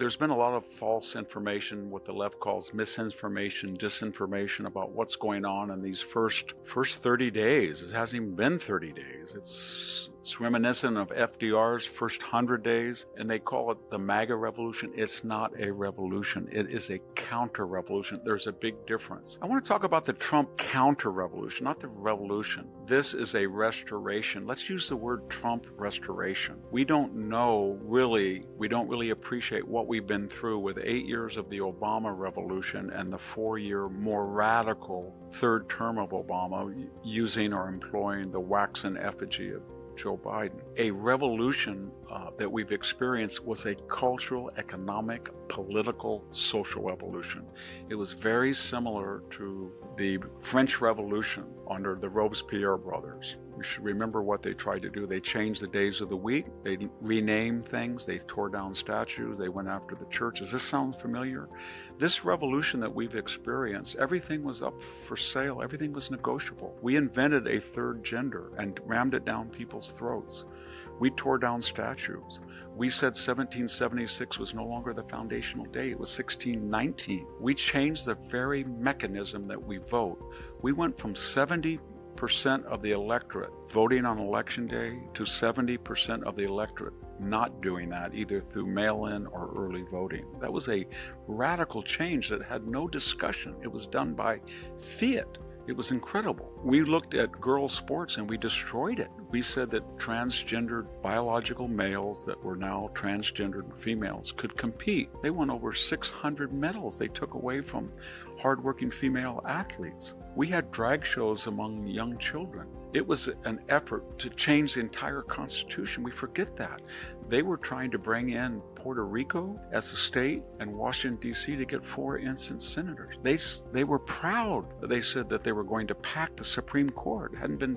There's been a lot of false information, what the left calls misinformation, disinformation about what's going on in these first 30 days. It hasn't even been 30 days. It's reminiscent of FDR's first 100 days, and they call it the MAGA revolution. It's not a revolution. It is a counter-revolution. There's a big difference. I want to talk about the Trump counter-revolution, not the revolution. This is a restoration. Let's use the word Trump restoration. We don't really appreciate what we've been through with 8 years of the Obama revolution and the 4-year more radical third term of Obama using or employing the waxen effigy of Joe Biden. A revolution that we've experienced was a cultural, economic, political, social revolution. It was very similar to the French Revolution under the Robespierre brothers. We should remember what they tried to do. They changed the days of the week. They renamed things. They tore down statues. They went after the church. Does this sound familiar? This revolution that we've experienced, everything was up for sale. Everything was negotiable. We invented a third gender and rammed it down people's throats. We tore down statues. We said 1776 was no longer the foundational date. It was 1619. We changed the very mechanism that we vote. We went from 70% of the electorate voting on election day to 70% of the electorate not doing that, either through mail-in or early voting. That was a radical change that had no discussion. It was done by fiat. It was incredible. We looked at girls' sports and we destroyed it. We said that transgendered biological males that were now transgendered females could compete. They won over 600 medals they took away from hardworking female athletes. We had drag shows among young children. It was an effort to change the entire Constitution. We forget that. They were trying to bring in Puerto Rico as a state and Washington, D.C. to get 4 instant senators. They were proud. They said that they were going to pack the Supreme Court. Hadn't been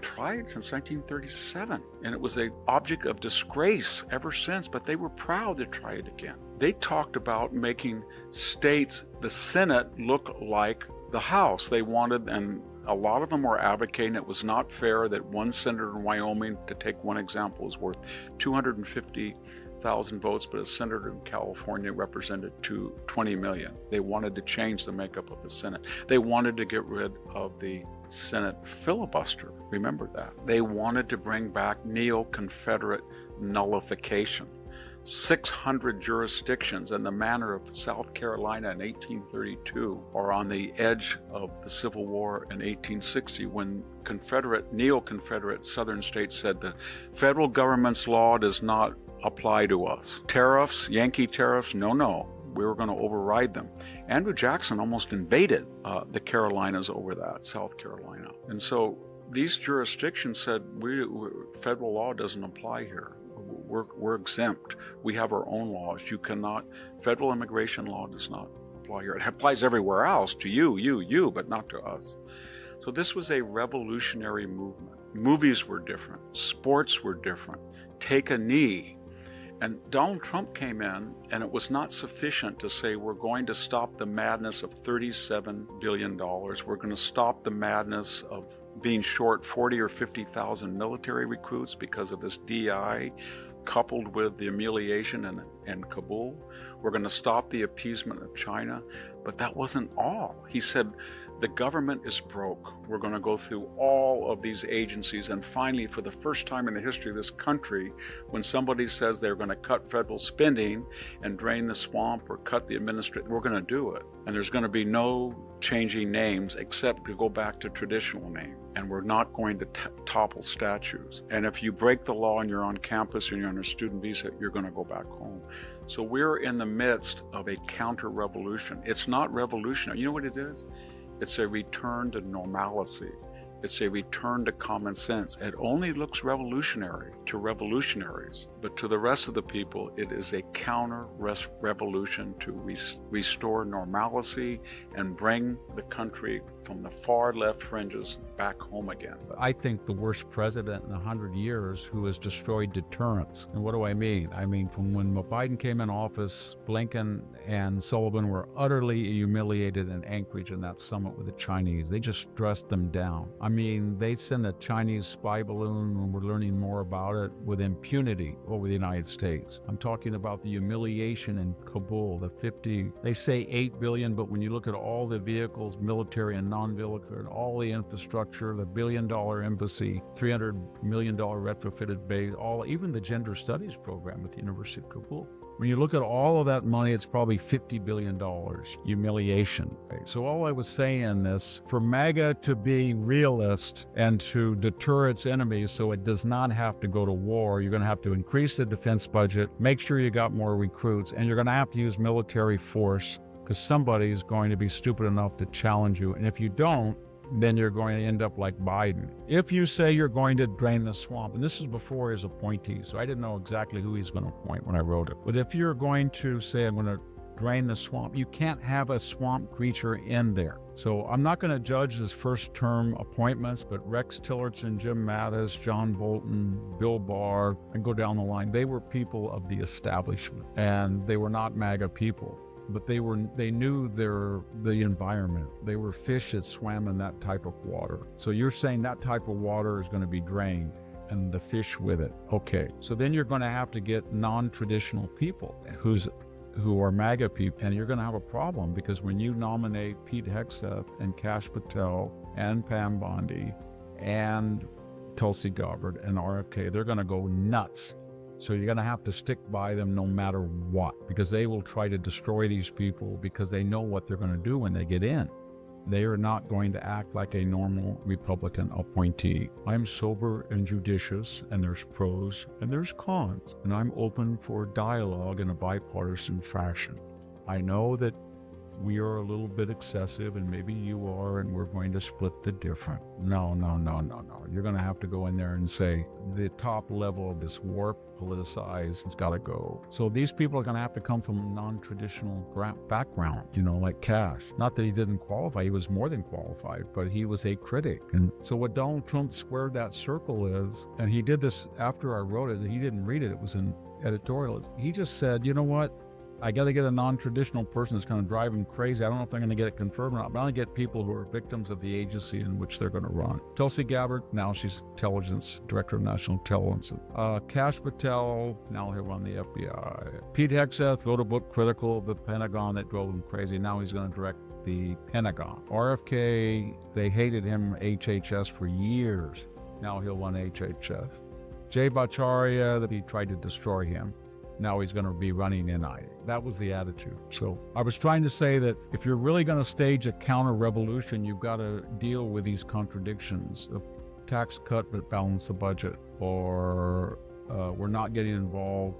tried since 1937. And it was an object of disgrace ever since, but they were proud to try it again. They talked about making states, the Senate, look like the House. They wanted, and a lot of them were advocating it was not fair that one senator in Wyoming, to take one example, is worth 250,000 votes, but a senator in California represented 20 million. They wanted to change the makeup of the Senate. They wanted to get rid of the Senate filibuster. Remember that. They wanted to bring back neo-Confederate nullification. 600 jurisdictions in the manner of South Carolina in 1832 or on the edge of the Civil War in 1860 when neo-Confederate southern states said the federal government's law does not apply to us. Tariffs, Yankee tariffs, no. We were going to override them. Andrew Jackson almost invaded the Carolinas over that, South Carolina. And so these jurisdictions said, federal law doesn't apply here. We're exempt. We have our own laws. Federal immigration law does not apply here. It applies everywhere else to you, but not to us. So this was a revolutionary movement. Movies were different. Sports were different. Take a knee. And Donald Trump came in, and it was not sufficient to say we're going to stop the madness of $37 billion. We're going to stop the madness of being short 40 or 50,000 military recruits because of this DI, coupled with the humiliation in Kabul. We're going to stop the appeasement of China. But that wasn't all. He said, the government is broke. We're going to go through all of these agencies. And finally, for the first time in the history of this country, when somebody says they're going to cut federal spending and drain the swamp or cut the administration, we're going to do it. And there's going to be no changing names except to go back to traditional names. And we're not going to topple statues. And if you break the law and you're on campus and you're on a student visa, you're going to go back home. So we're in the midst of a counter-revolution. It's not revolutionary. You know what it is? It's a return to normalcy. It's a return to common sense. It only looks revolutionary to revolutionaries, but to the rest of the people, it is a counter-revolution to restore normalcy and bring the country from the far left fringes back home again. I think the worst president in 100 years who has destroyed deterrence. And what do I mean? I mean, from when Biden came in office, Blinken and Sullivan were utterly humiliated in Anchorage in that summit with the Chinese. They just dressed them down. I mean, they send a Chinese spy balloon, and we're learning more about it, with impunity over the United States. I'm talking about the humiliation in Kabul, they say 8 billion, but when you look at all the vehicles, military and non-military, and all the infrastructure, the $1 billion embassy, $300 million retrofitted base, even the gender studies program at the University of Kabul. When you look at all of that money, it's probably $50 billion humiliation. So all I was saying in this, for MAGA to be realist and to deter its enemies so it does not have to go to war, you're going to have to increase the defense budget, make sure you got more recruits, and you're going to have to use military force because somebody is going to be stupid enough to challenge you. And if you don't, then you're going to end up like Biden. If you say you're going to drain the swamp, and this is before his appointee, so I didn't know exactly who he's going to appoint when I wrote it. But if you're going to say, I'm going to drain the swamp, you can't have a swamp creature in there. So I'm not going to judge his first term appointments, but Rex Tillerson, Jim Mattis, John Bolton, Bill Barr, and go down the line, they were people of the establishment, and they were not MAGA people. But they knew the environment. They were fish that swam in that type of water. So you're saying that type of water is going to be drained and the fish with it. Okay, so then you're going to have to get non-traditional people who are MAGA people, and you're going to have a problem because when you nominate Pete Hegseth and Kash Patel and Pam Bondi and Tulsi Gabbard and RFK, they're going to go nuts. So you're going to have to stick by them no matter what, because they will try to destroy these people because they know what they're going to do when they get in. They are not going to act like a normal Republican appointee. I'm sober and judicious, and there's pros and there's cons, and I'm open for dialogue in a bipartisan fashion. I know that we are a little bit excessive, and maybe you are, and we're going to split the difference. No. You're going to have to go in there and say, the top level of this warp, politicized, it's got to go. So these people are going to have to come from a non-traditional background, like Kash. Not that he didn't qualify, he was more than qualified, but he was a critic. And so what Donald Trump squared that circle is, and he did this after I wrote it, he didn't read it, it was in editorial. He just said, you know what? I got to get a non-traditional person that's going to drive him crazy. I don't know if I'm going to get it confirmed or not, but I'm going to get people who are victims of the agency in which they're going to run. Tulsi Gabbard, now she's intelligence, director of national intelligence. Kash Patel, now he'll run the FBI. Pete Hegseth wrote a book critical of the Pentagon that drove him crazy. Now he's going to direct the Pentagon. RFK, they hated him HHS for years. Now he'll run HHS. Jay Bhattacharya, that he tried to destroy him. Now he's going to be running NIA. That was the attitude. So I was trying to say that if you're really going to stage a counter-revolution, you've got to deal with these contradictions. A tax cut but balance the budget, or we're not getting involved,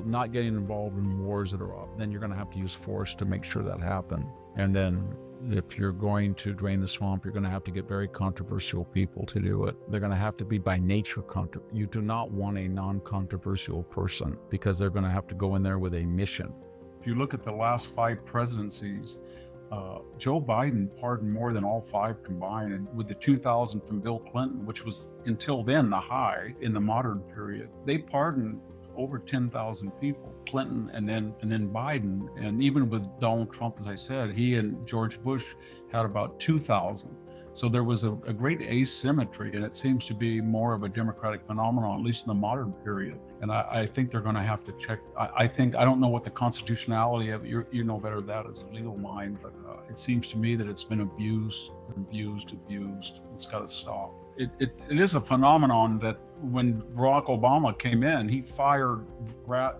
not getting involved in wars that are up. Then you're going to have to use force to make sure that happens. And then if you're going to drain the swamp, you're going to have to get very controversial people to do it. They're going to have to be by nature You do not want a non-controversial person because they're going to have to go in there with a mission. If you look at the last 5 presidencies, Joe Biden pardoned more than all 5 combined, and with the 2,000 from Bill Clinton, which was until then the high in the modern period, they pardoned over 10,000 people, Clinton and then Biden. And even with Donald Trump, as I said, he and George Bush had about 2,000. So there was a great asymmetry, and it seems to be more of a Democratic phenomenon, at least in the modern period. And I think they're going to have to check. I don't know what the constitutionality of it, you know better than that as a legal mind, but it seems to me that it's been abused. It's got to stop. It is a phenomenon that when Barack Obama came in, he fired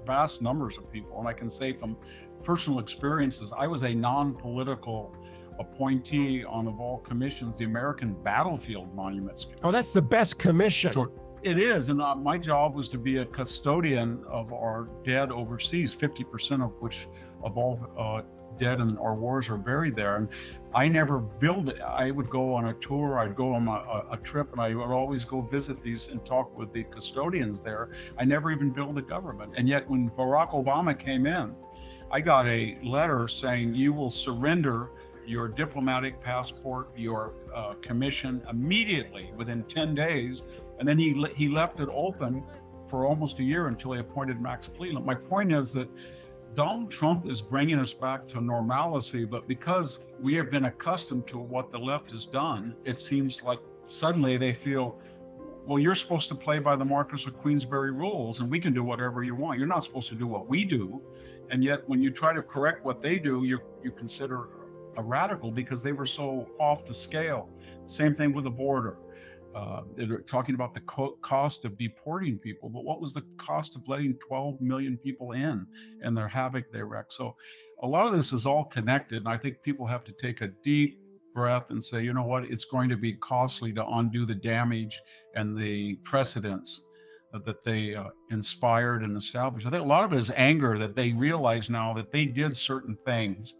vast numbers of people. And I can say from personal experiences, I was a non-political appointee on, of all commissions, the American Battlefield Monuments Commission. Oh, that's the best commission. So it is, and my job was to be a custodian of our dead overseas, 50% of which of all dead in our wars are buried there. And I never billed it. I would go on a tour, I'd go on a trip, and I would always go visit these and talk with the custodians there. I never even billed the government. And yet when Barack Obama came in, I got a letter saying, you will surrender your diplomatic passport, your commission immediately within 10 days. And then he left it open for almost a year until he appointed Max Cleland. My point is that Donald Trump is bringing us back to normalcy, but because we have been accustomed to what the left has done, it seems like suddenly they feel, well, you're supposed to play by the Marquess of Queensberry rules and we can do whatever you want. You're not supposed to do what we do. And yet when you try to correct what they do, you consider a radical because they were so off the scale. Same thing with the border. They're talking about the cost of deporting people, but what was the cost of letting 12 million people in and the havoc they wrecked? So a lot of this is all connected. And I think people have to take a deep breath and say, you know what, it's going to be costly to undo the damage and the precedents that they inspired and established. I think a lot of it is anger that they realize now that they did certain things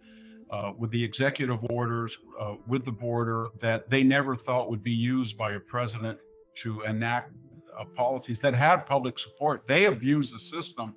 with the executive orders, with the border, that they never thought would be used by a president to enact policies that had public support. They abused the system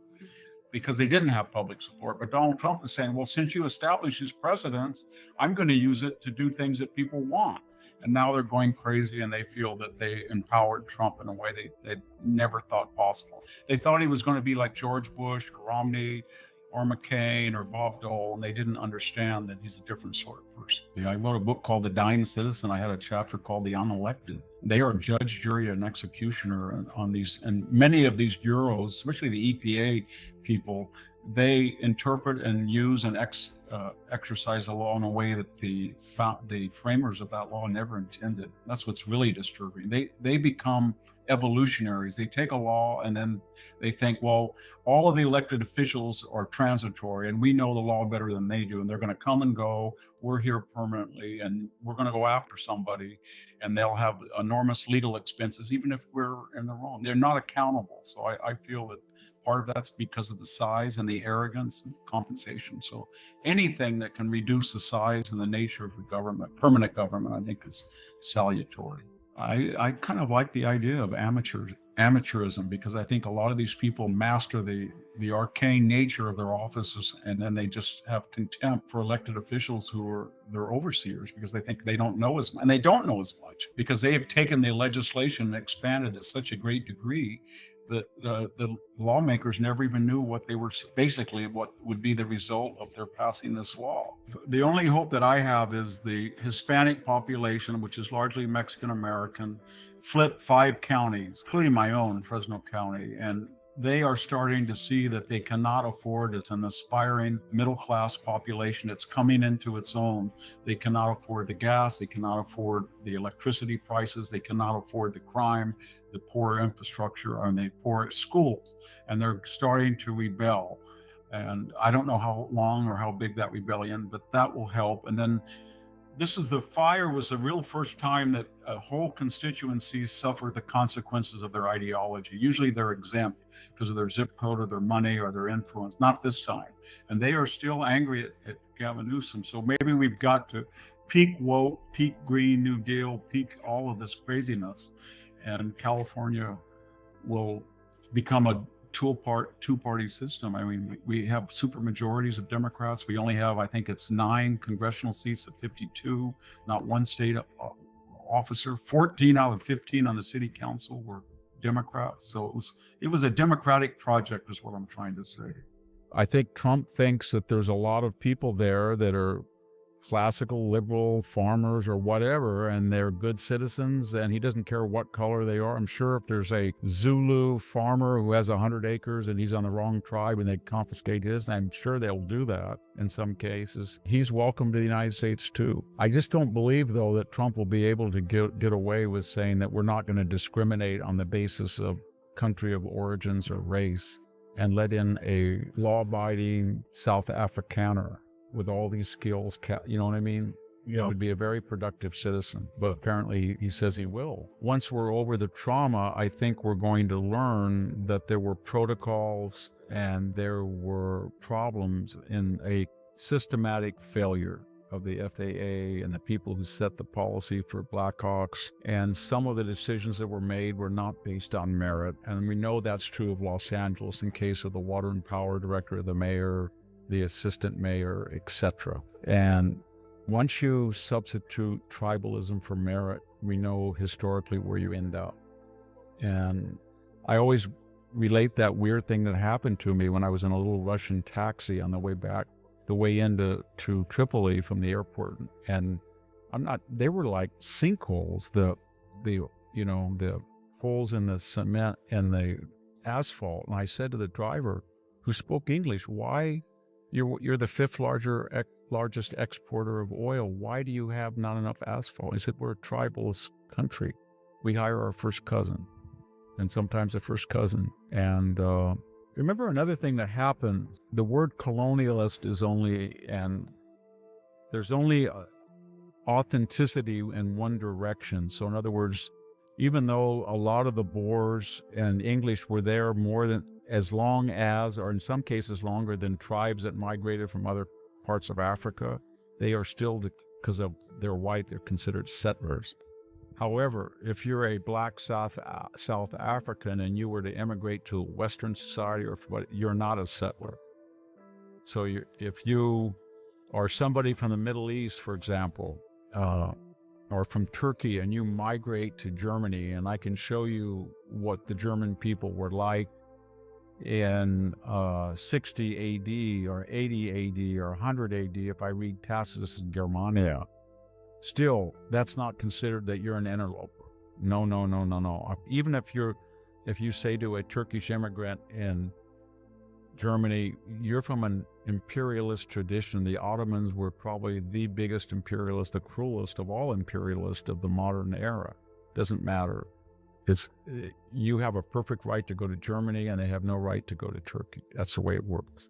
because they didn't have public support. But Donald Trump is saying, well, since you established these precedents, I'm going to use it to do things that people want. And now they're going crazy and they feel that they empowered Trump in a way they never thought possible. They thought he was going to be like George Bush or Romney or McCain or Bob Dole, and they didn't understand that he's a different sort of person. Yeah, I wrote a book called The Dying Citizen. I had a chapter called The Unelected. They are judge, jury, and executioner on these, and many of these bureaus, especially the EPA people, they interpret and use and exercise the law in a way that the framers of that law never intended. That's what's really disturbing. They become evolutionaries. They take a law and then they think, well, all of the elected officials are transitory and we know the law better than they do, and they're going to come and go. We're here permanently and we're going to go after somebody and they'll have enormous legal expenses even if we're in the wrong. They're not accountable. So I feel that part of that's because of the size and the arrogance and compensation. So anything that can reduce the size and the nature of the government, permanent government, I think is salutary. I kind of like the idea of amateurism because I think a lot of these people master the arcane nature of their offices, and then they just have contempt for elected officials who are their overseers because they think they don't know as much, and they don't know as much because they have taken the legislation and expanded at such a great degree that the lawmakers never even knew what they were, basically what would be the result of their passing this law. The only hope that I have is the Hispanic population, which is largely Mexican American, flipped 5 counties, including my own, Fresno County, and they are starting to see that they cannot afford, it's an aspiring middle-class population. It's coming into its own. They cannot afford the gas. They cannot afford the electricity prices. They cannot afford the crime, the poor infrastructure, and the poor schools. And they're starting to rebel. And I don't know how long or how big that rebellion, but that will help. And then the fire was the real first time that a whole constituency suffered the consequences of their ideology. Usually they're exempt because of their zip code or their money or their influence. Not this time. And they are still angry at Gavin Newsom. So maybe we've got to peak woke, peak Green New Deal, peak all of this craziness. And California will become a two-party system. I mean, we have super majorities of Democrats. We only have, I think it's 9 congressional seats of 52, not one state officer. 14 out of 15 on the city council were Democrats. So it was a Democratic project is what I'm trying to say. I think Trump thinks that there's a lot of people there that are classical liberal farmers or whatever, and they're good citizens, and he doesn't care what color they are. I'm sure if there's a Zulu farmer who has 100 acres and he's on the wrong tribe and they confiscate his, I'm sure they'll do that in some cases. He's welcome to the United States too. I just don't believe, though, that Trump will be able to get away with saying that we're not going to discriminate on the basis of country of origins or race and let in a law-abiding South Afrikaner with all these skills, you know what I mean? Yeah. Would be a very productive citizen. But apparently he says he will. Once we're over the trauma, I think we're going to learn that there were protocols and there were problems in a systematic failure of the FAA and the people who set the policy for Blackhawks. And some of the decisions that were made were not based on merit. And we know that's true of Los Angeles in case of the water and power director, the mayor, the assistant mayor, etc. And once you substitute tribalism for merit, we know historically where you end up. And I always relate that weird thing that happened to me when I was in a little Russian taxi on the way into Tripoli from the airport. And they were like sinkholes. the holes in the cement and the asphalt. And I said to the driver, who spoke English, why you're the fifth largest exporter of oil. Why do you have not enough asphalt? He said, we're a tribalist country. We hire our first cousin, and sometimes a first cousin. And remember another thing that happened, the word colonialist is there's only authenticity in one direction. So in other words, even though a lot of the Boers and English were there more than as long as, or in some cases longer than tribes that migrated from other parts of Africa, they are still, because of they're white, they're considered settlers. However, if you're a black South African and you were to immigrate to Western society, you're not a settler. So if you are somebody from the Middle East, for example, or from Turkey, and you migrate to Germany, and I can show you what the German people were like in 60 AD or 80 AD or 100 AD, if I read Tacitus' Germania, still, that's not considered that you're an interloper. No. Even if you say to a Turkish immigrant in Germany, you're from an imperialist tradition. The Ottomans were probably the biggest imperialist, the cruelest of all imperialists of the modern era. Doesn't matter. You have a perfect right to go to Germany, and they have no right to go to Turkey. That's the way it works.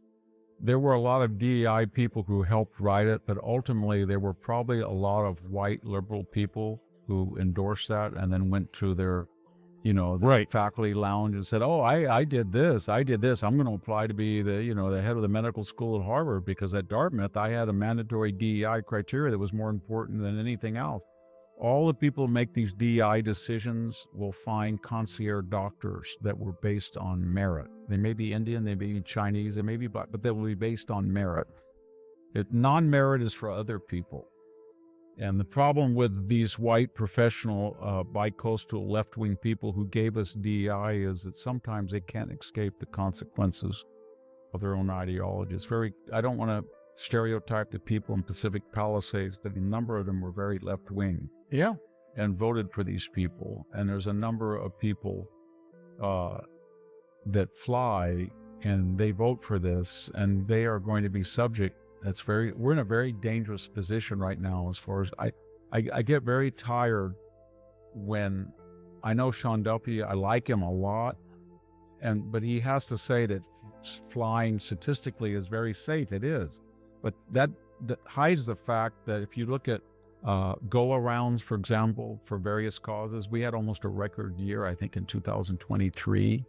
There were a lot of DEI people who helped write it, but ultimately there were probably a lot of white liberal people who endorsed that and then went to their right faculty lounge and said, oh, I did this. I'm going to apply to be the head of the medical school at Harvard, because at Dartmouth I had a mandatory DEI criteria that was more important than anything else. All the people who make these DEI decisions will find concierge doctors that were based on merit. They may be Indian, they may be Chinese, they may be black, but they will be based on merit. Non-merit is for other people. And the problem with these white professional bi-coastal left-wing people who gave us DEI is that sometimes they can't escape the consequences of their own ideology. I don't want to stereotype the people in Pacific Palisades, that a number of them were very left-wing. Yeah. And voted for these people. And there's a number of people that fly and they vote for this, and they are going to be subject. We're in a very dangerous position right now, as far as I get very tired when I know Sean Duffy, I like him a lot, but he has to say that flying statistically is very safe. It is. But that hides the fact that if you look at go-arounds, for example, for various causes, we had almost a record year, I think, in 2023.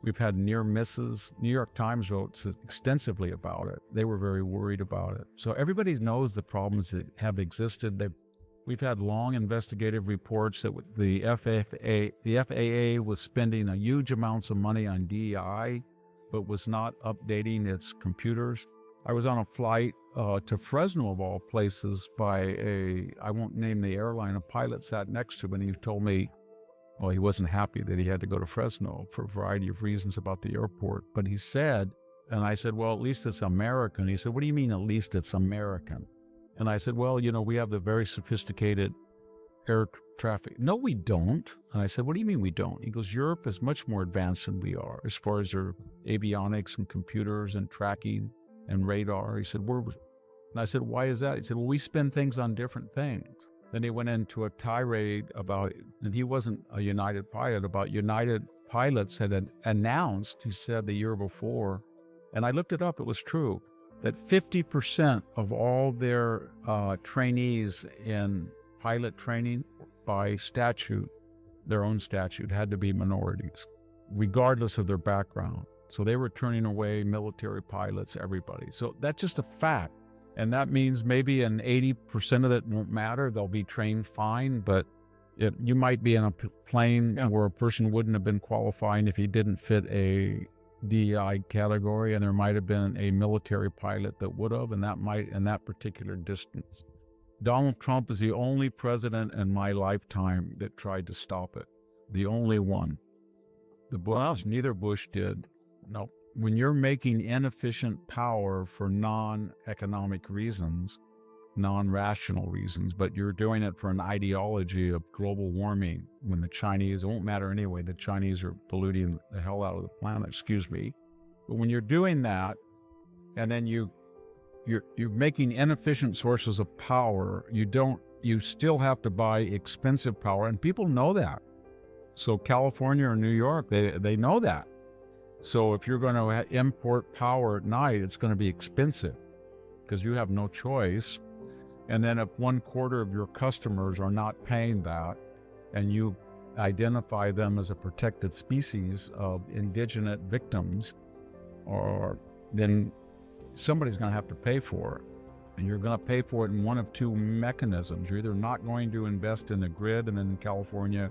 We've had near misses. New York Times wrote extensively about it. They were very worried about it. So everybody knows the problems that have existed. We've had long investigative reports that the FAA was spending a huge amounts of money on DEI, but was not updating its computers. I was on a flight to Fresno, of all places, by I won't name the airline. A pilot sat next to me, and he told me, well, he wasn't happy that he had to go to Fresno for a variety of reasons about the airport. But he said, and I said, well, at least it's American. He said, what do you mean, at least it's American? And I said, well, we have the very sophisticated air traffic. No, we don't. And I said, what do you mean we don't? He goes, Europe is much more advanced than we are as far as their avionics and computers and tracking and radar. He said, and I said, why is that? He said, well, we spend things on different things. Then he went into a tirade about, and he wasn't a United pilot, about United pilots had announced, he said the year before, and I looked it up, it was true, that 50% of all their trainees in pilot training by statute, their own statute, had to be minorities, regardless of their background. So they were turning away military pilots, everybody. So that's just a fact. And that means maybe an 80% of it won't matter. They'll be trained fine, but you might be in a plane where a person wouldn't have been qualifying if he didn't fit a DEI category, and there might have been a military pilot that would have, and that might in that particular distance. Donald Trump is the only president in my lifetime that tried to stop it. The only one. Neither Bush did. No. When you're making inefficient power for non-economic reasons, non-rational reasons, but you're doing it for an ideology of global warming when the Chinese, it won't matter anyway, the Chinese are polluting the hell out of the planet, excuse me. But when you're doing that, and then you're making inefficient sources of power, you still have to buy expensive power, and people know that. So California or New York, they know that. So if you're going to import power at night, it's going to be expensive because you have no choice. And then if 1/4 of your customers are not paying that, and you identify them as a protected species of indigenous victims, then somebody's going to have to pay for it. And you're going to pay for it in one of two mechanisms. You're either not going to invest in the grid, and then in California,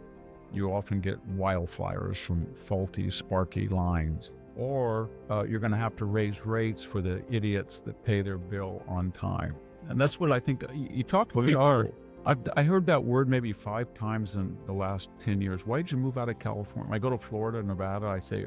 you often get wildfires from faulty, sparky lines. Or you're going to have to raise rates for the idiots that pay their bill on time. And that's what I think you talked about. I heard that word maybe 5 times in the last 10 years. Why did you move out of California? I go to Florida, Nevada. I say,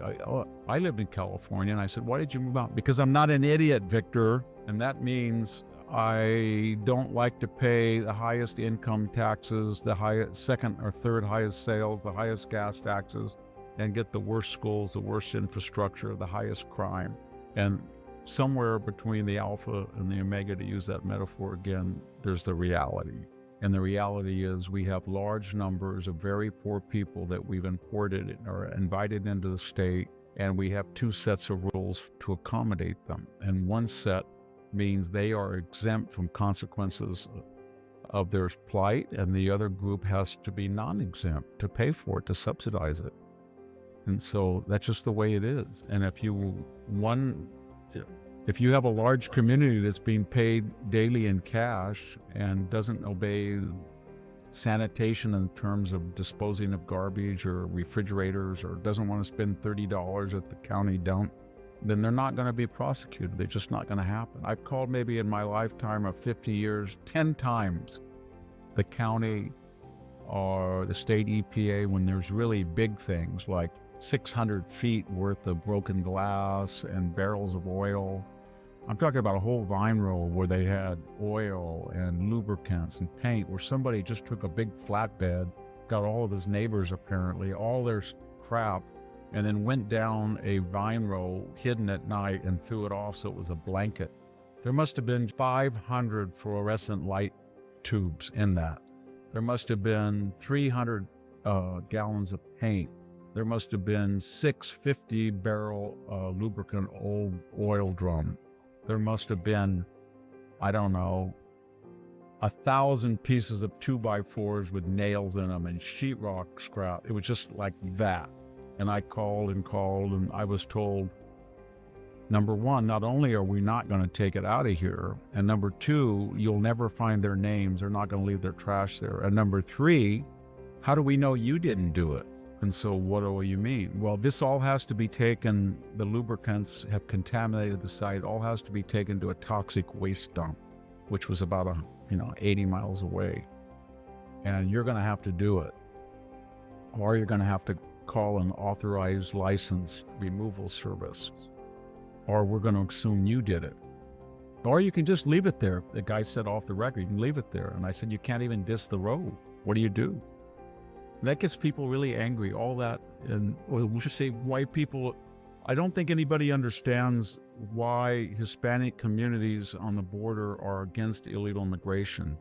I lived in California. And I said, why did you move out? Because I'm not an idiot, Victor. And that means I don't like to pay the highest income taxes, the highest, second or third highest sales, the highest gas taxes, and get the worst schools, the worst infrastructure, the highest crime. And somewhere between the alpha and the omega, to use that metaphor again, there's the reality. And the reality is we have large numbers of very poor people that we've imported or invited into the state, and we have 2 sets of rules to accommodate them. And one set means they are exempt from consequences of their plight, and the other group has to be non-exempt to pay for it, to subsidize it. And so that's just the way it is. And if you have a large community that's being paid daily in cash and doesn't obey sanitation in terms of disposing of garbage or refrigerators, or doesn't want to spend $30 at the county dump, then they're not going to be prosecuted. They're just not going to happen. I've called maybe in my lifetime of 50 years, 10 times the county or the state EPA when there's really big things like 600 feet worth of broken glass and barrels of oil. I'm talking about a whole vine row where they had oil and lubricants and paint, where somebody just took a big flatbed, got all of his neighbors apparently, all their crap, and then went down a vine row hidden at night and threw it off so it was a blanket. There must have been 500 fluorescent light tubes in that. There must have been 300 gallons of paint. There must have been 6 50-barrel lubricant old oil drum. There must have been, I don't know, 1,000 pieces of 2x4s with nails in them and sheetrock scrap. It was just like that. And I called, and I was told, number one, not only are we not going to take it out of here, and number two, you'll never find their names. They're not going to leave their trash there. And number three, how do we know you didn't do it? And so what do you mean? Well, this all has to be taken, the lubricants have contaminated the site, all has to be taken to a toxic waste dump, which was about 80 miles away. And you're going to have to do it. Or you're going to have to call an authorized licensed removal service. Or we're going to assume you did it. Or you can just leave it there. The guy said off the record, you can leave it there. And I said, you can't even diss the road. What do you do? That gets people really angry, all that. And we should say white people, I don't think anybody understands why Hispanic communities on the border are against illegal immigration.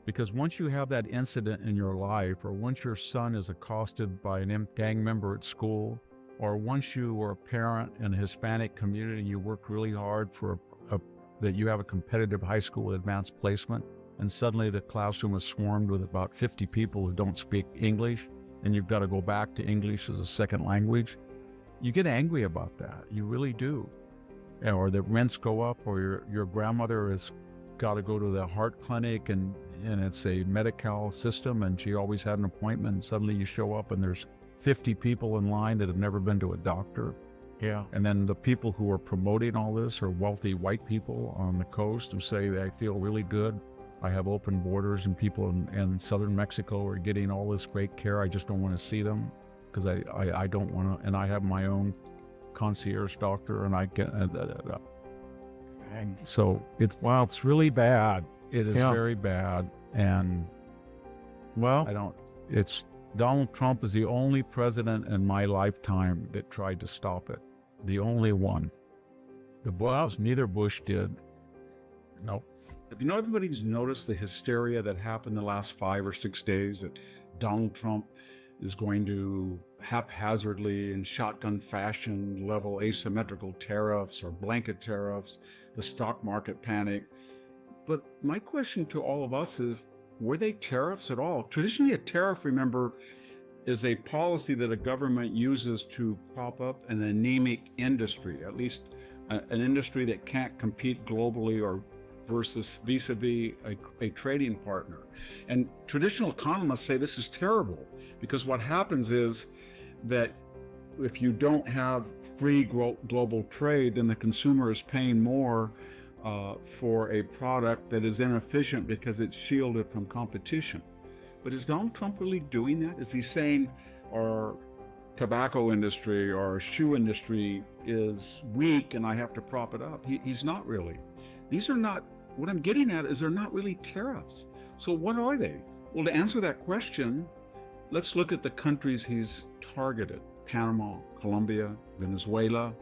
Because once you have that incident in your life, or once your son is accosted by a gang member at school, or once you are a parent in a Hispanic community and you work really hard for that you have a competitive high school advanced placement, and suddenly the classroom is swarmed with about 50 people who don't speak English, and you've got to go back to English as a second language, you get angry about that. You really do. Or the rents go up, or your grandmother has got to go to the heart clinic, and it's a Medi-Cal system, and she always had an appointment, and suddenly you show up and there's 50 people in line that have never been to a doctor. Yeah. And then the people who are promoting all this are wealthy white people on the coast who say they feel really good. I have open borders, and people in southern Mexico are getting all this great care. I just don't want to see them because I don't want to, and I have my own concierge doctor, and I get, so it's really bad. It is Yeah. very bad, and Well, it's Donald Trump is the only president in my lifetime that tried to stop it. The only one. The Bush, neither Bush did. Nope. Have you know everybody's noticed the hysteria that happened the last 5 or 6 days that Donald Trump is going to haphazardly in shotgun fashion level asymmetrical tariffs or blanket tariffs, the stock market panic? But my question to all of us is, were they tariffs at all? Traditionally, a tariff, remember, is a policy that a government uses to prop up an anemic industry, at least an industry that can't compete globally or versus vis-a-vis a trading partner. And traditional economists say this is terrible because what happens is that if you don't have free global trade, then the consumer is paying more for a product that is inefficient because it's shielded from competition. But is Donald Trump really doing that? Is he saying our tobacco industry or our shoe industry is weak and I have to prop it up? He's not really. These are not, what I'm getting at is they're not really tariffs. So what are they? Well, to answer that question, let's look at the countries he's targeted: Panama, Colombia, Venezuela,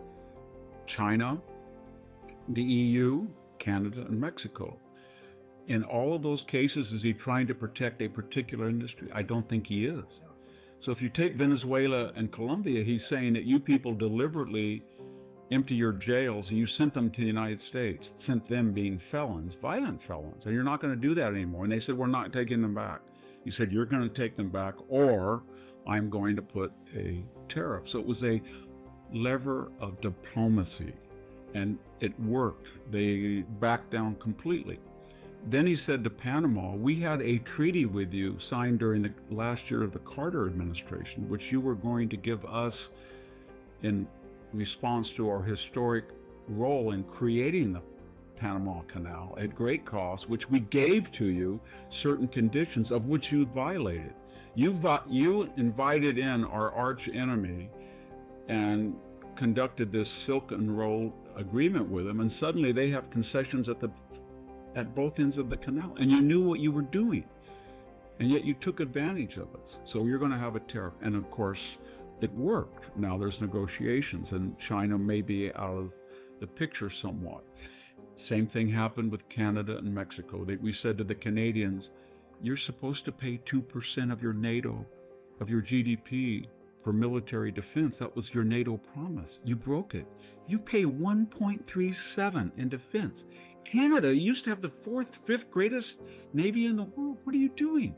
China, the EU, Canada, and Mexico. In all of those cases, is he trying to protect a particular industry? I don't think he is. So if you take Venezuela and Colombia, he's saying that you people deliberately empty your jails and you sent them to the United States, sent them being felons, violent felons, and you're not going to do that anymore. And they said, we're not taking them back. He said, you're going to take them back or I'm going to put a tariff. So it was a lever of diplomacy, and it worked. They backed down completely. Then he said to Panama, we had a treaty with you signed during the last year of the Carter administration, which you were going to give us in response to our historic role in creating the Panama Canal at great cost, which we gave to you certain conditions of which you violated. You invited in our arch enemy and conducted this Silken Road agreement with them, and suddenly they have concessions at both ends of the canal, and you knew what you were doing, and yet you took advantage of us. So you're going to have a tariff, and of course it worked. Now there's negotiations, and China may be out of the picture somewhat. Same thing happened with Canada and Mexico. We said to the Canadians, you're supposed to pay 2% of your NATO, of your GDP for military defense. That was your NATO promise. You broke it. You pay 1.37 in defense. Canada used to have the fourth, fifth greatest Navy in the world. What are you doing?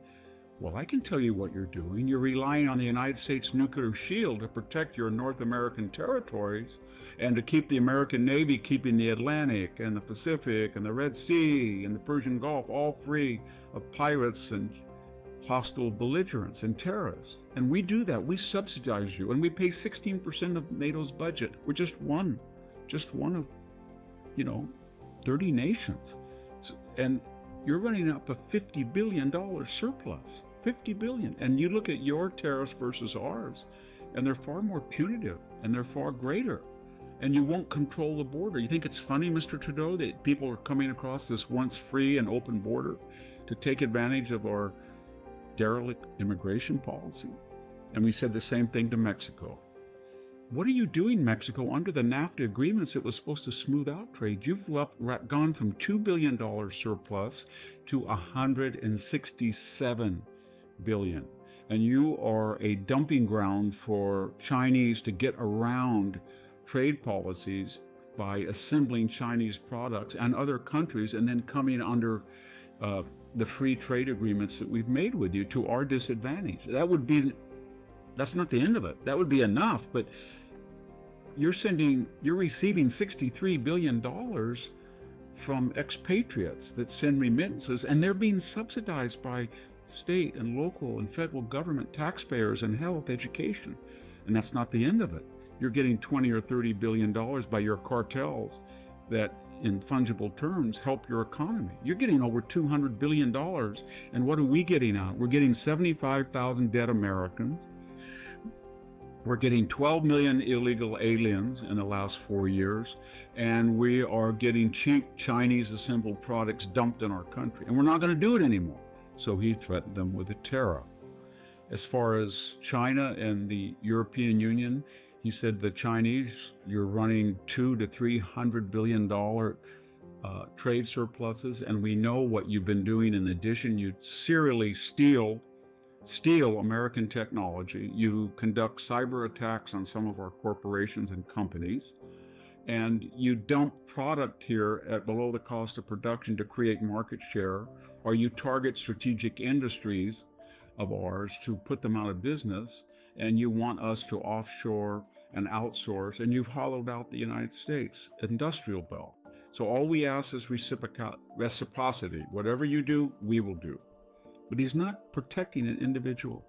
Well, I can tell you what you're doing. You're relying on the United States nuclear shield to protect your North American territories and to keep the American Navy keeping the Atlantic and the Pacific and the Red Sea and the Persian Gulf all free of pirates and hostile belligerents and terrorists. And we do that. We subsidize you, and we pay 16% of NATO's budget. We're just one of, 30 nations. And you're running up a $50 billion surplus. $50 billion. And you look at your tariffs versus ours, and they're far more punitive, and they're far greater. And you won't control the border. You think it's funny, Mr. Trudeau, that people are coming across this once free and open border to take advantage of our derelict immigration policy? And we said the same thing to Mexico. What are you doing, Mexico? Under the NAFTA agreements, it was supposed to smooth out trade. You've gone from $2 billion surplus to $167 billion. And you are a dumping ground for Chinese to get around trade policies by assembling Chinese products and other countries and then coming under the free trade agreements that we've made with you to our disadvantage. That's not the end of it. That would be enough, but you're receiving $63 billion from expatriates that send remittances, and they're being subsidized by state and local and federal government taxpayers and health, education. And that's not the end of it. You're getting $20 or $30 billion by your cartels that, in fungible terms, help your economy. You're getting over $200 billion. And what are we getting out? We're getting 75,000 dead Americans. We're getting 12 million illegal aliens in the last 4 years, and we are getting cheap Chinese assembled products dumped in our country, and we're not going to do it anymore. So he threatened them with a tariff. As far as China and the European Union, he said the Chinese, you're running $200 to $300 billion trade surpluses, and we know what you've been doing. In addition, you serially steal American technology. You conduct cyber attacks on some of our corporations and companies, and you dump product here at below the cost of production to create market share, or you target strategic industries of ours to put them out of business, and you want us to offshore and outsource, and you've hollowed out the United States industrial belt. So all we ask is reciprocity. Whatever you do, we will do. But he's not protecting an individual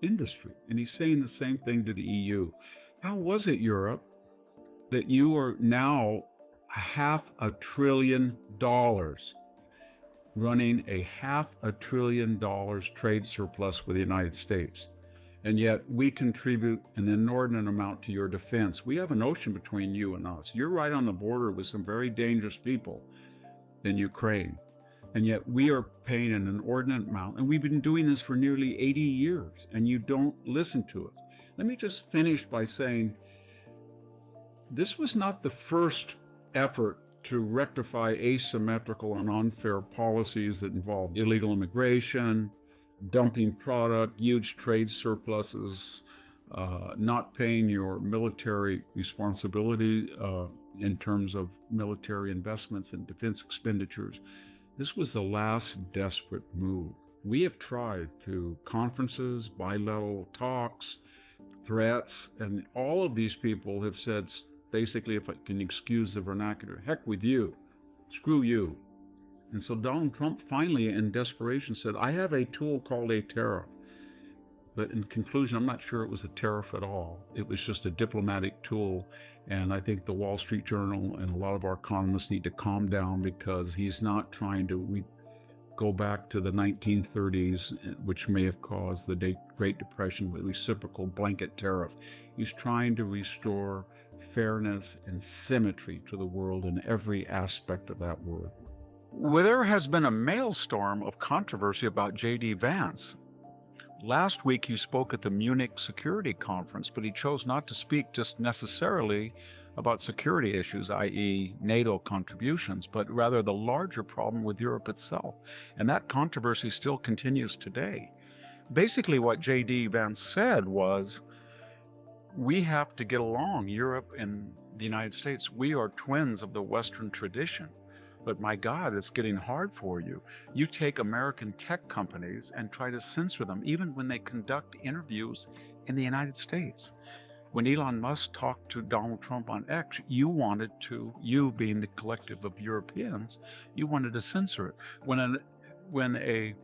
industry. And he's saying the same thing to the EU. How was it, Europe, that you are now $500 billion running a $500 billion trade surplus with the United States? And yet we contribute an inordinate amount to your defense. We have an ocean between you and us. You're right on the border with some very dangerous people in Ukraine. And yet we are paying an inordinate amount, and we've been doing this for nearly 80 years, and you don't listen to us. Let me just finish by saying this was not the first effort to rectify asymmetrical and unfair policies that involve illegal immigration, dumping product, huge trade surpluses, not paying your military responsibility in terms of military investments and defense expenditures. This was the last desperate move. We have tried through conferences, bilateral talks, threats, and all of these people have said, basically, if I can excuse the vernacular, heck with you, screw you. And so Donald Trump finally, in desperation, said, I have a tool called a tariff. But in conclusion, I'm not sure it was a tariff at all. It was just a diplomatic tool. And I think the Wall Street Journal and a lot of our economists need to calm down, because he's not trying to go back to the 1930s, which may have caused the Great Depression with reciprocal blanket tariff. He's trying to restore fairness and symmetry to the world in every aspect of that word. Well, there has been a maelstrom of controversy about J.D. Vance. Last week he spoke at the Munich Security Conference, but he chose not to speak just necessarily about security issues, i.e. NATO contributions, but rather the larger problem with Europe itself. And that controversy still continues today. Basically what J.D. Vance said was, we have to get along, Europe and the United States. We are twins of the Western tradition. But my God, it's getting hard for you. You take American tech companies and try to censor them, even when they conduct interviews in the United States. When Elon Musk talked to Donald Trump on X, you being the collective of Europeans, you wanted to censor it. When a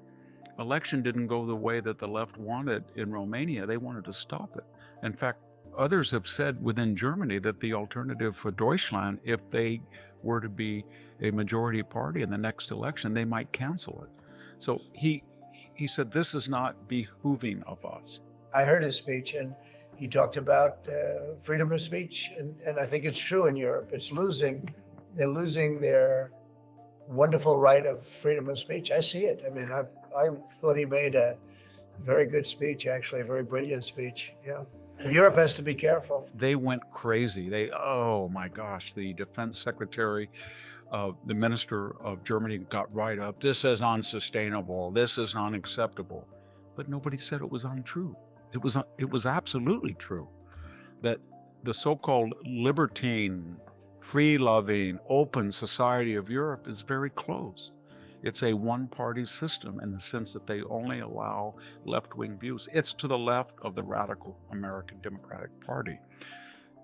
election didn't go the way that the left wanted in Romania, they wanted to stop it. In fact, others have said within Germany that the alternative for Deutschland, if they were to be a majority party in the next election, they might cancel it. So he said this is not behooving of us. I heard his speech, and he talked about freedom of speech, and I think it's true in Europe. They're losing their wonderful right of freedom of speech. I see it. I mean, I thought he made a very good speech, actually, a very brilliant speech. Yeah. Europe has to be careful. They went crazy. Oh my gosh, the defense secretary, the minister of Germany got right up. This is unsustainable. This is unacceptable. But nobody said it was untrue. It was absolutely true that the so-called libertine, free-loving, open society of Europe is very close. It's a one-party system in the sense that they only allow left-wing views. It's to the left of the radical American Democratic Party.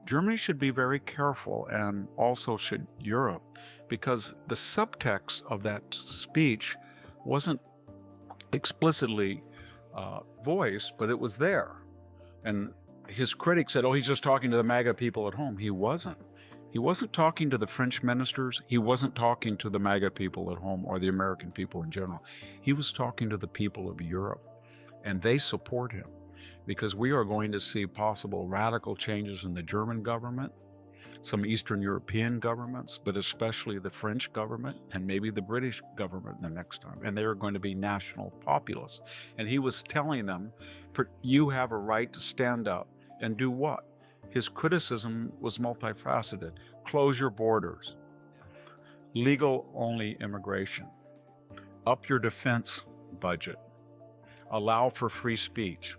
Germany should be very careful, and also should Europe, because the subtext of that speech wasn't explicitly voiced, but it was there. And his critics said, oh, he's just talking to the MAGA people at home. He wasn't. He wasn't talking to the French ministers. He wasn't talking to the MAGA people at home or the American people in general. He was talking to the people of Europe, and they support him. because we are going to see possible radical changes in the German government, some Eastern European governments, but especially the French government and maybe the British government the next time. And they are going to be national populists. And he was telling them, you have a right to stand up and do what? His criticism was multifaceted. Close your borders. Legal only immigration. Up your defense budget. Allow for free speech.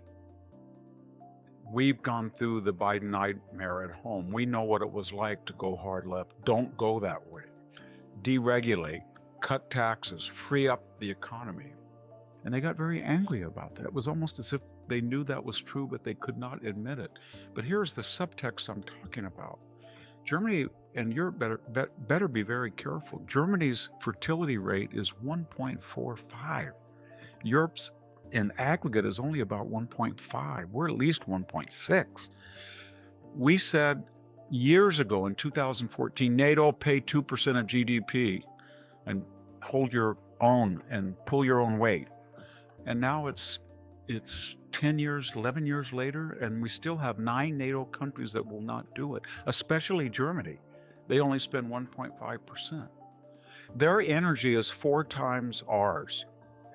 We've gone through the Biden nightmare at home. We know what it was like to go hard left. Don't go that way. Deregulate, cut taxes, free up the economy. And they got very angry about that. It was almost as if they knew that was true, but they could not admit it. But here's the subtext I'm talking about. Germany, and Europe better be very careful. Germany's fertility rate is 1.45. Europe's in aggregate is only about 1.5. We're at least 1.6. We said years ago in 2014, NATO pay 2% of GDP and hold your own and pull your own weight. And now it's 10 years, 11 years later, and we still have 9 NATO countries that will not do it, especially Germany. They only spend 1.5%. Their energy is 4 times ours.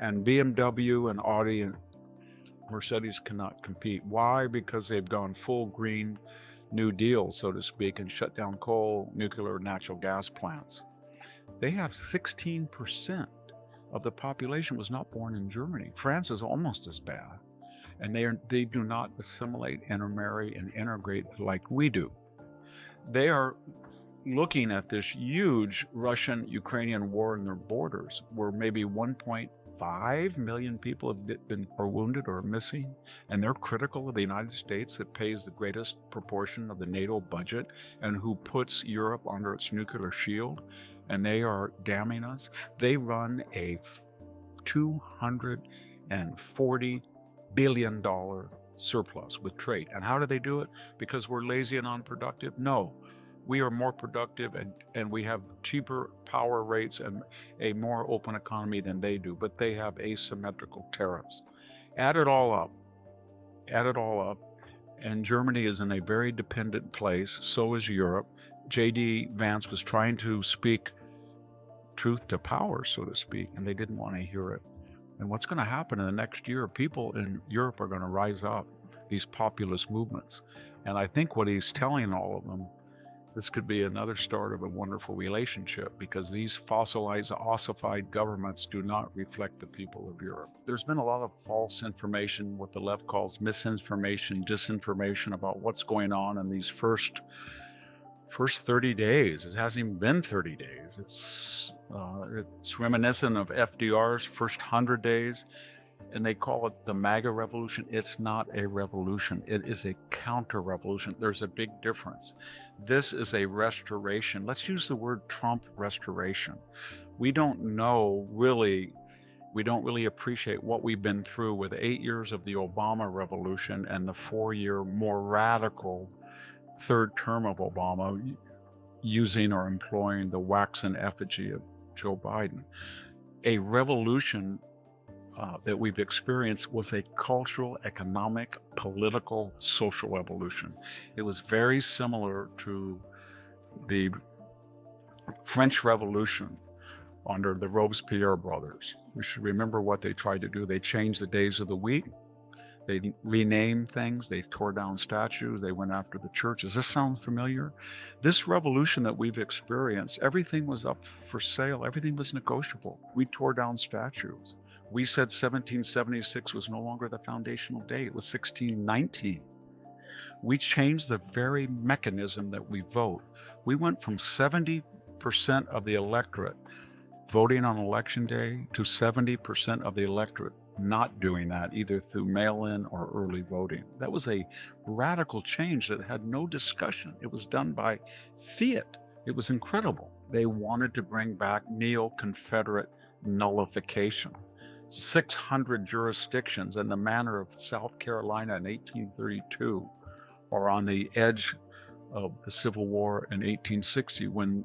And BMW and Audi and Mercedes cannot compete. Why? Because they've gone full green New Deal, so to speak, and shut down coal, nuclear, natural gas plants. They have 16% of the population was not born in Germany. France is almost as bad. And they do not assimilate, intermarry, and integrate like we do. They are looking at this huge Russian-Ukrainian war in their borders, where maybe 1.5 million people have been or wounded or missing, and they're critical of the United States that pays the greatest proportion of the NATO budget and who puts Europe under its nuclear shield, and they are damning us. They run a $240 billion surplus with trade. And how do they do it? Because we're lazy and unproductive? No. We are more productive and we have cheaper power rates and a more open economy than they do, but they have asymmetrical tariffs. Add it all up, and Germany is in a very dependent place. So is Europe. J.D. Vance was trying to speak truth to power, so to speak, and they didn't want to hear it. And what's going to happen in the next year, people in Europe are going to rise up, these populist movements. And I think what he's telling all of them, this could be another start of a wonderful relationship, because these fossilized, ossified governments do not reflect the people of Europe. There's been a lot of false information, what the left calls misinformation, disinformation about what's going on in these first 30 days. It hasn't even been 30 days. It's reminiscent of FDR's first 100 days. And they call it the MAGA revolution. It's not a revolution. It is a counter-revolution. There's a big difference. This is a restoration. Let's use the word Trump restoration. We don't really appreciate what we've been through with 8 years of the Obama revolution and the 4-year more radical third term of Obama using or employing the waxen effigy of Joe Biden. A revolution that we've experienced was a cultural, economic, political, social evolution. It was very similar to the French Revolution under the Robespierre brothers. We should remember what they tried to do. They changed the days of the week. They renamed things. They tore down statues. They went after the church. Does this sound familiar? This revolution that we've experienced, everything was up for sale. Everything was negotiable. We tore down statues. We said 1776 was no longer the foundational date. It was 1619. We changed the very mechanism that we vote. We went from 70% of the electorate voting on election day to 70% of the electorate not doing that, either through mail-in or early voting. That was a radical change that had no discussion. It was done by fiat. It was incredible. They wanted to bring back neo-Confederate nullification. 600 jurisdictions in the manner of South Carolina in 1832, or on the edge of the Civil War in 1860, when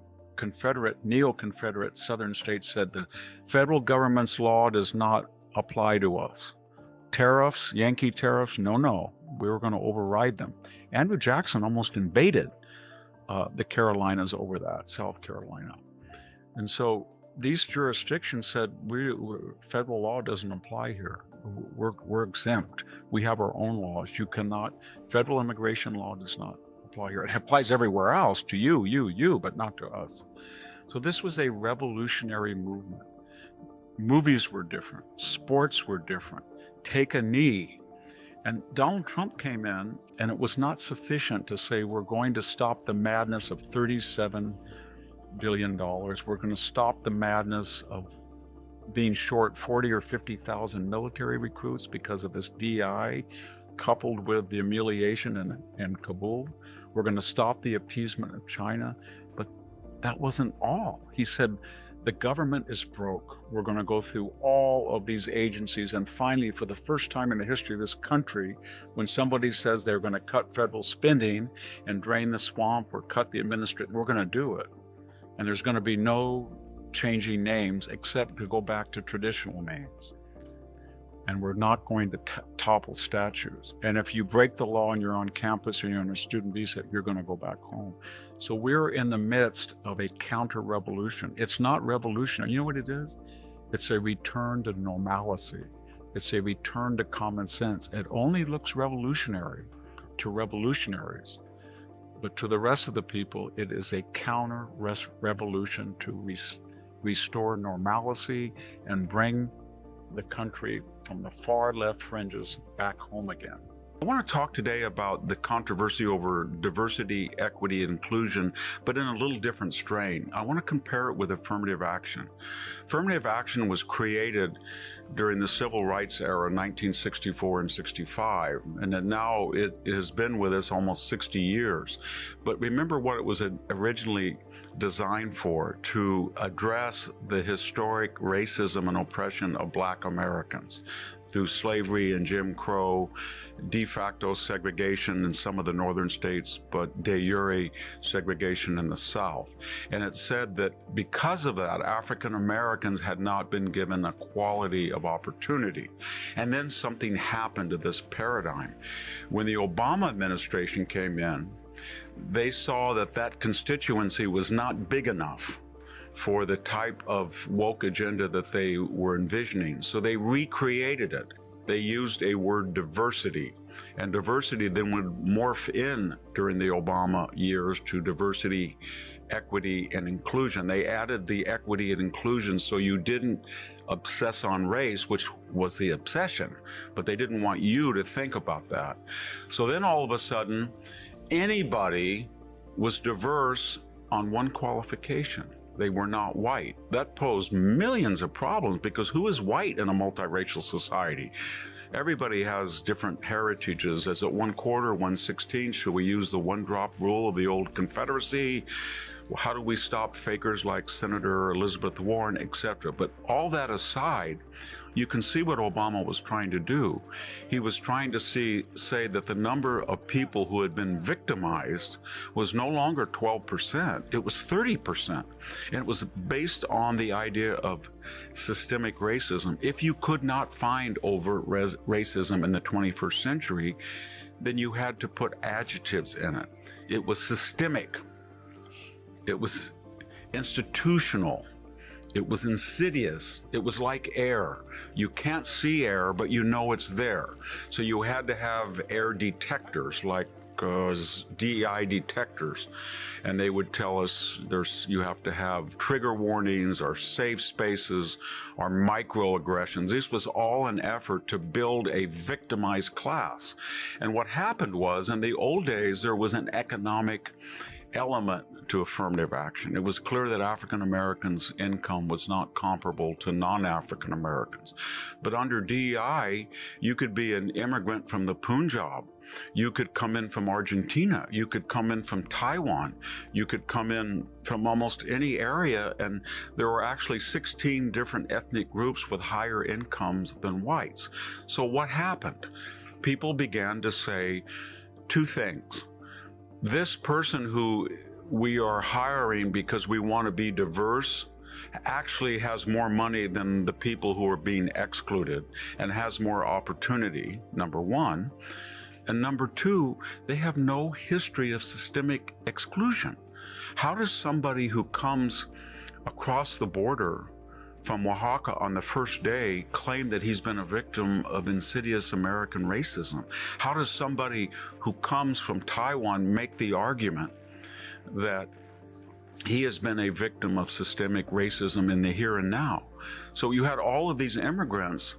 neo-Confederate Southern states said the federal government's law does not apply to us. tariffs, Yankee tariffs. No, we were going to override them. Andrew Jackson almost invaded the Carolinas over that, South Carolina. And so these jurisdictions said, federal law doesn't apply here. We're exempt. We have our own laws. You cannot, federal immigration law does not apply here. It applies everywhere else to you, but not to us. So this was a revolutionary movement. Movies were different. Sports were different. Take a knee. And Donald Trump came in, and it was not sufficient to say we're going to stop the madness of $37 billion. We're going to stop the madness of being short 40 or 50,000 military recruits because of this DI, coupled with the humiliation in Kabul. We're going to stop the appeasement of China. But that wasn't all. He said, the government is broke. We're going to go through all of these agencies. And finally, for the first time in the history of this country, when somebody says they're going to cut federal spending and drain the swamp or cut the administration, we're going to do it. And there's going to be no changing names except to go back to traditional names. And we're not going to topple statues. And if you break the law and you're on campus and you're on a student visa, you're going to go back home. So we're in the midst of a counter-revolution. It's not revolutionary. You know what it is? It's a return to normalcy. It's a return to common sense. It only looks revolutionary to revolutionaries. But to the rest of the people, it is a counter-revolution to restore normalcy and bring the country from the far left fringes back home again. I want to talk today about the controversy over diversity, equity, and inclusion, but in a little different strain. I want to compare it with affirmative action. Affirmative action was created during the civil rights era, 1964 and 65, and then now it has been with us almost 60 years. But remember what it was originally designed for: to address the historic racism and oppression of Black Americans through slavery and Jim Crow, de facto segregation in some of the northern states, but de jure segregation in the South. And it said that because of that, African Americans had not been given equality of opportunity. And then something happened to this paradigm. When the Obama administration came in, they saw that that constituency was not big enough for the type of woke agenda that they were envisioning. So they recreated it. They used a word diversity, and diversity then would morph in during the Obama years to diversity, equity, and inclusion. They added the equity and inclusion so you didn't obsess on race, which was the obsession, but they didn't want you to think about that. So then all of a sudden, anybody was diverse on one qualification: they were not white. That posed millions of problems, because who is white in a multiracial society? Everybody has different heritages. Is it 1/4, 1/16? Should we use the one-drop rule of the old Confederacy? How do we stop fakers like Senator Elizabeth Warren, etc.? But all that aside, you can see what Obama was trying to do. He was trying to say that the number of people who had been victimized was no longer 12%, it was 30%. And it was based on the idea of systemic racism. If you could not find overt racism in the 21st century, then you had to put adjectives in it. It was systemic. It was institutional. It was insidious. It was like air. You can't see air, but you know it's there. So you had to have air detectors, like DEI detectors, and they would tell us you have to have trigger warnings or safe spaces or microaggressions. This was all an effort to build a victimized class. And what happened was, in the old days, there was an economic element to affirmative action. It was clear that African Americans' income was not comparable to non-African Americans. But under DEI, you could be an immigrant from the Punjab. You could come in from Argentina. You could come in from Taiwan. You could come in from almost any area. And there were actually 16 different ethnic groups with higher incomes than whites. So what happened? People began to say two things. This person who we are hiring because we want to be diverse actually has more money than the people who are being excluded and has more opportunity, number one. And number two, they have no history of systemic exclusion. How does somebody who comes across the border from Oaxaca on the first day claim that he's been a victim of insidious American racism? How does somebody who comes from Taiwan make the argument that he has been a victim of systemic racism in the here and now? So you had all of these immigrants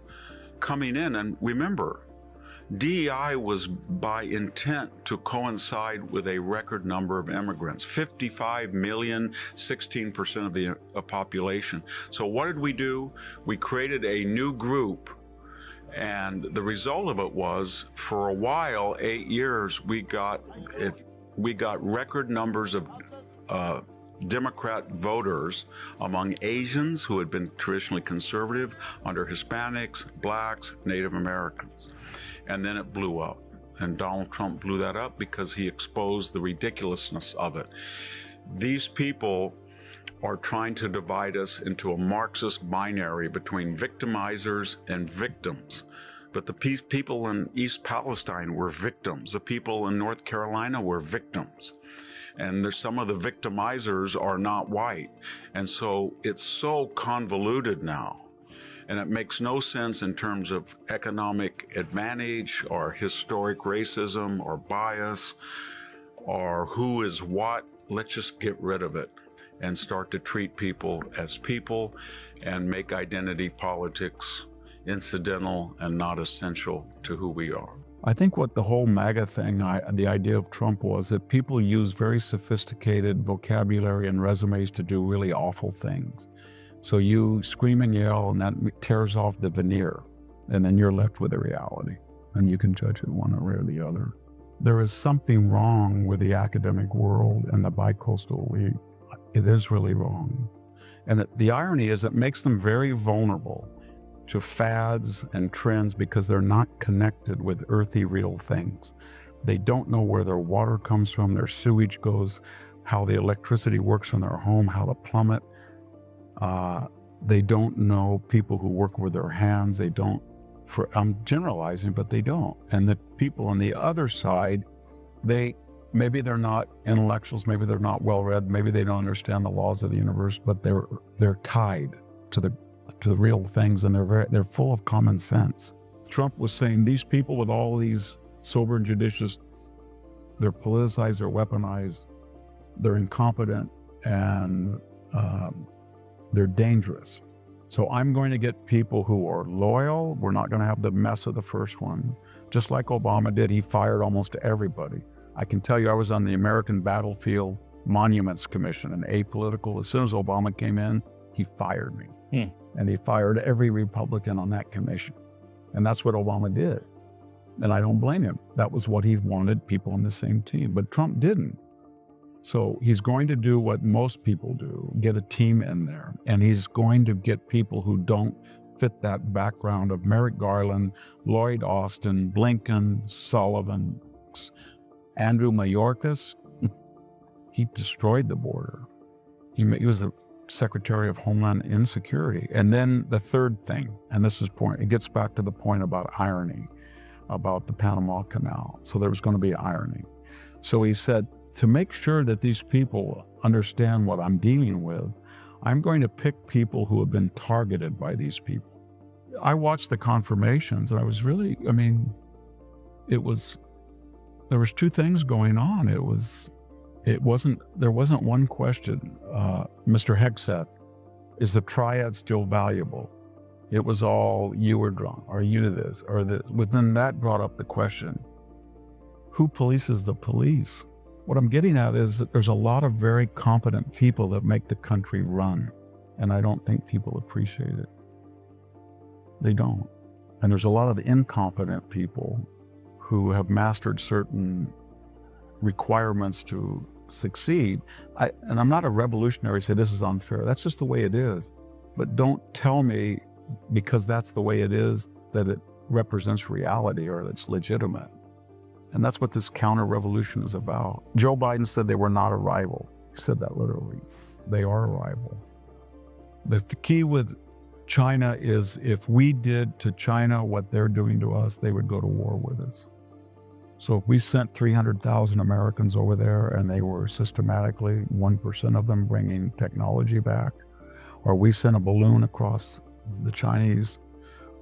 coming in, and remember, DEI was by intent to coincide with a record number of immigrants, 55 million, 16% of the population. So what did we do? We created a new group, and the result of it was, for a while, 8 years, we got record numbers of Democrat voters among Asians who had been traditionally conservative, under Hispanics, blacks, Native Americans. And then it blew up. And Donald Trump blew that up because he exposed the ridiculousness of it. These people are trying to divide us into a Marxist binary between victimizers and victims. But the people in East Palestine were victims. The people in North Carolina were victims. And there's some of the victimizers are not white. And so it's so convoluted now. And it makes no sense in terms of economic advantage or historic racism or bias or who is what. Let's just get rid of it and start to treat people as people and make identity politics incidental and not essential to who we are. I think what the whole MAGA thing, the idea of Trump was that people use very sophisticated vocabulary and resumes to do really awful things. So you scream and yell, and that tears off the veneer, and then you're left with the reality, and you can judge it one way or the other. There is something wrong with the academic world and the bicoastal elite. It is really wrong. And the irony is it makes them very vulnerable to fads and trends because they're not connected with earthy, real things. They don't know where their water comes from, their sewage goes, how the electricity works in their home, how to plumb it. They don't know people who work with their hands. They don't, I'm generalizing, but they don't. And the people on the other side, maybe they're not intellectuals, maybe they're not well-read, maybe they don't understand the laws of the universe, but they're tied to the real things, and they're full of common sense. Trump was saying these people with all these sober and judicious, they're politicized, they're weaponized, they're incompetent, and they're dangerous. So I'm going to get people who are loyal. We're not going to have the mess of the first one. Just like Obama did, he fired almost everybody. I can tell you I was on the American Battlefield Monuments Commission, an apolitical. As soon as Obama came in, he fired me. And he fired every Republican on that commission. And that's what Obama did. And I don't blame him. That was what he wanted, people on the same team. But Trump didn't. So he's going to do what most people do, get a team in there. And he's going to get people who don't fit that background of Merrick Garland, Lloyd Austin, Blinken, Sullivan, Andrew Mayorkas. He destroyed the border. He was the Secretary of Homeland Insecurity. And then the third thing, and this is it gets back to the point about irony, about the Panama Canal. So there was going to be irony. So he said, to make sure that these people understand what I'm dealing with, I'm going to pick people who have been targeted by these people. I watched the confirmations, and I was really, there was two things going on. There wasn't one question, Mr. Hegseth, is the triad still valuable? It was all, you were drunk, or you this, or this. Within that brought up the question, who polices the police? What I'm getting at is that there's a lot of very competent people that make the country run, and I don't think people appreciate it. They don't. And there's a lot of incompetent people who have mastered certain requirements to succeed. And I'm not a revolutionary, say this is unfair. That's just the way it is. But don't tell me because that's the way it is that it represents reality or it's legitimate. And that's what this counter-revolution is about. Joe Biden said they were not a rival. He said that literally. They are a rival. The key with China is if we did to China what they're doing to us, they would go to war with us. So if we sent 300,000 Americans over there and they were systematically 1% of them bringing technology back, or we sent a balloon across the Chinese,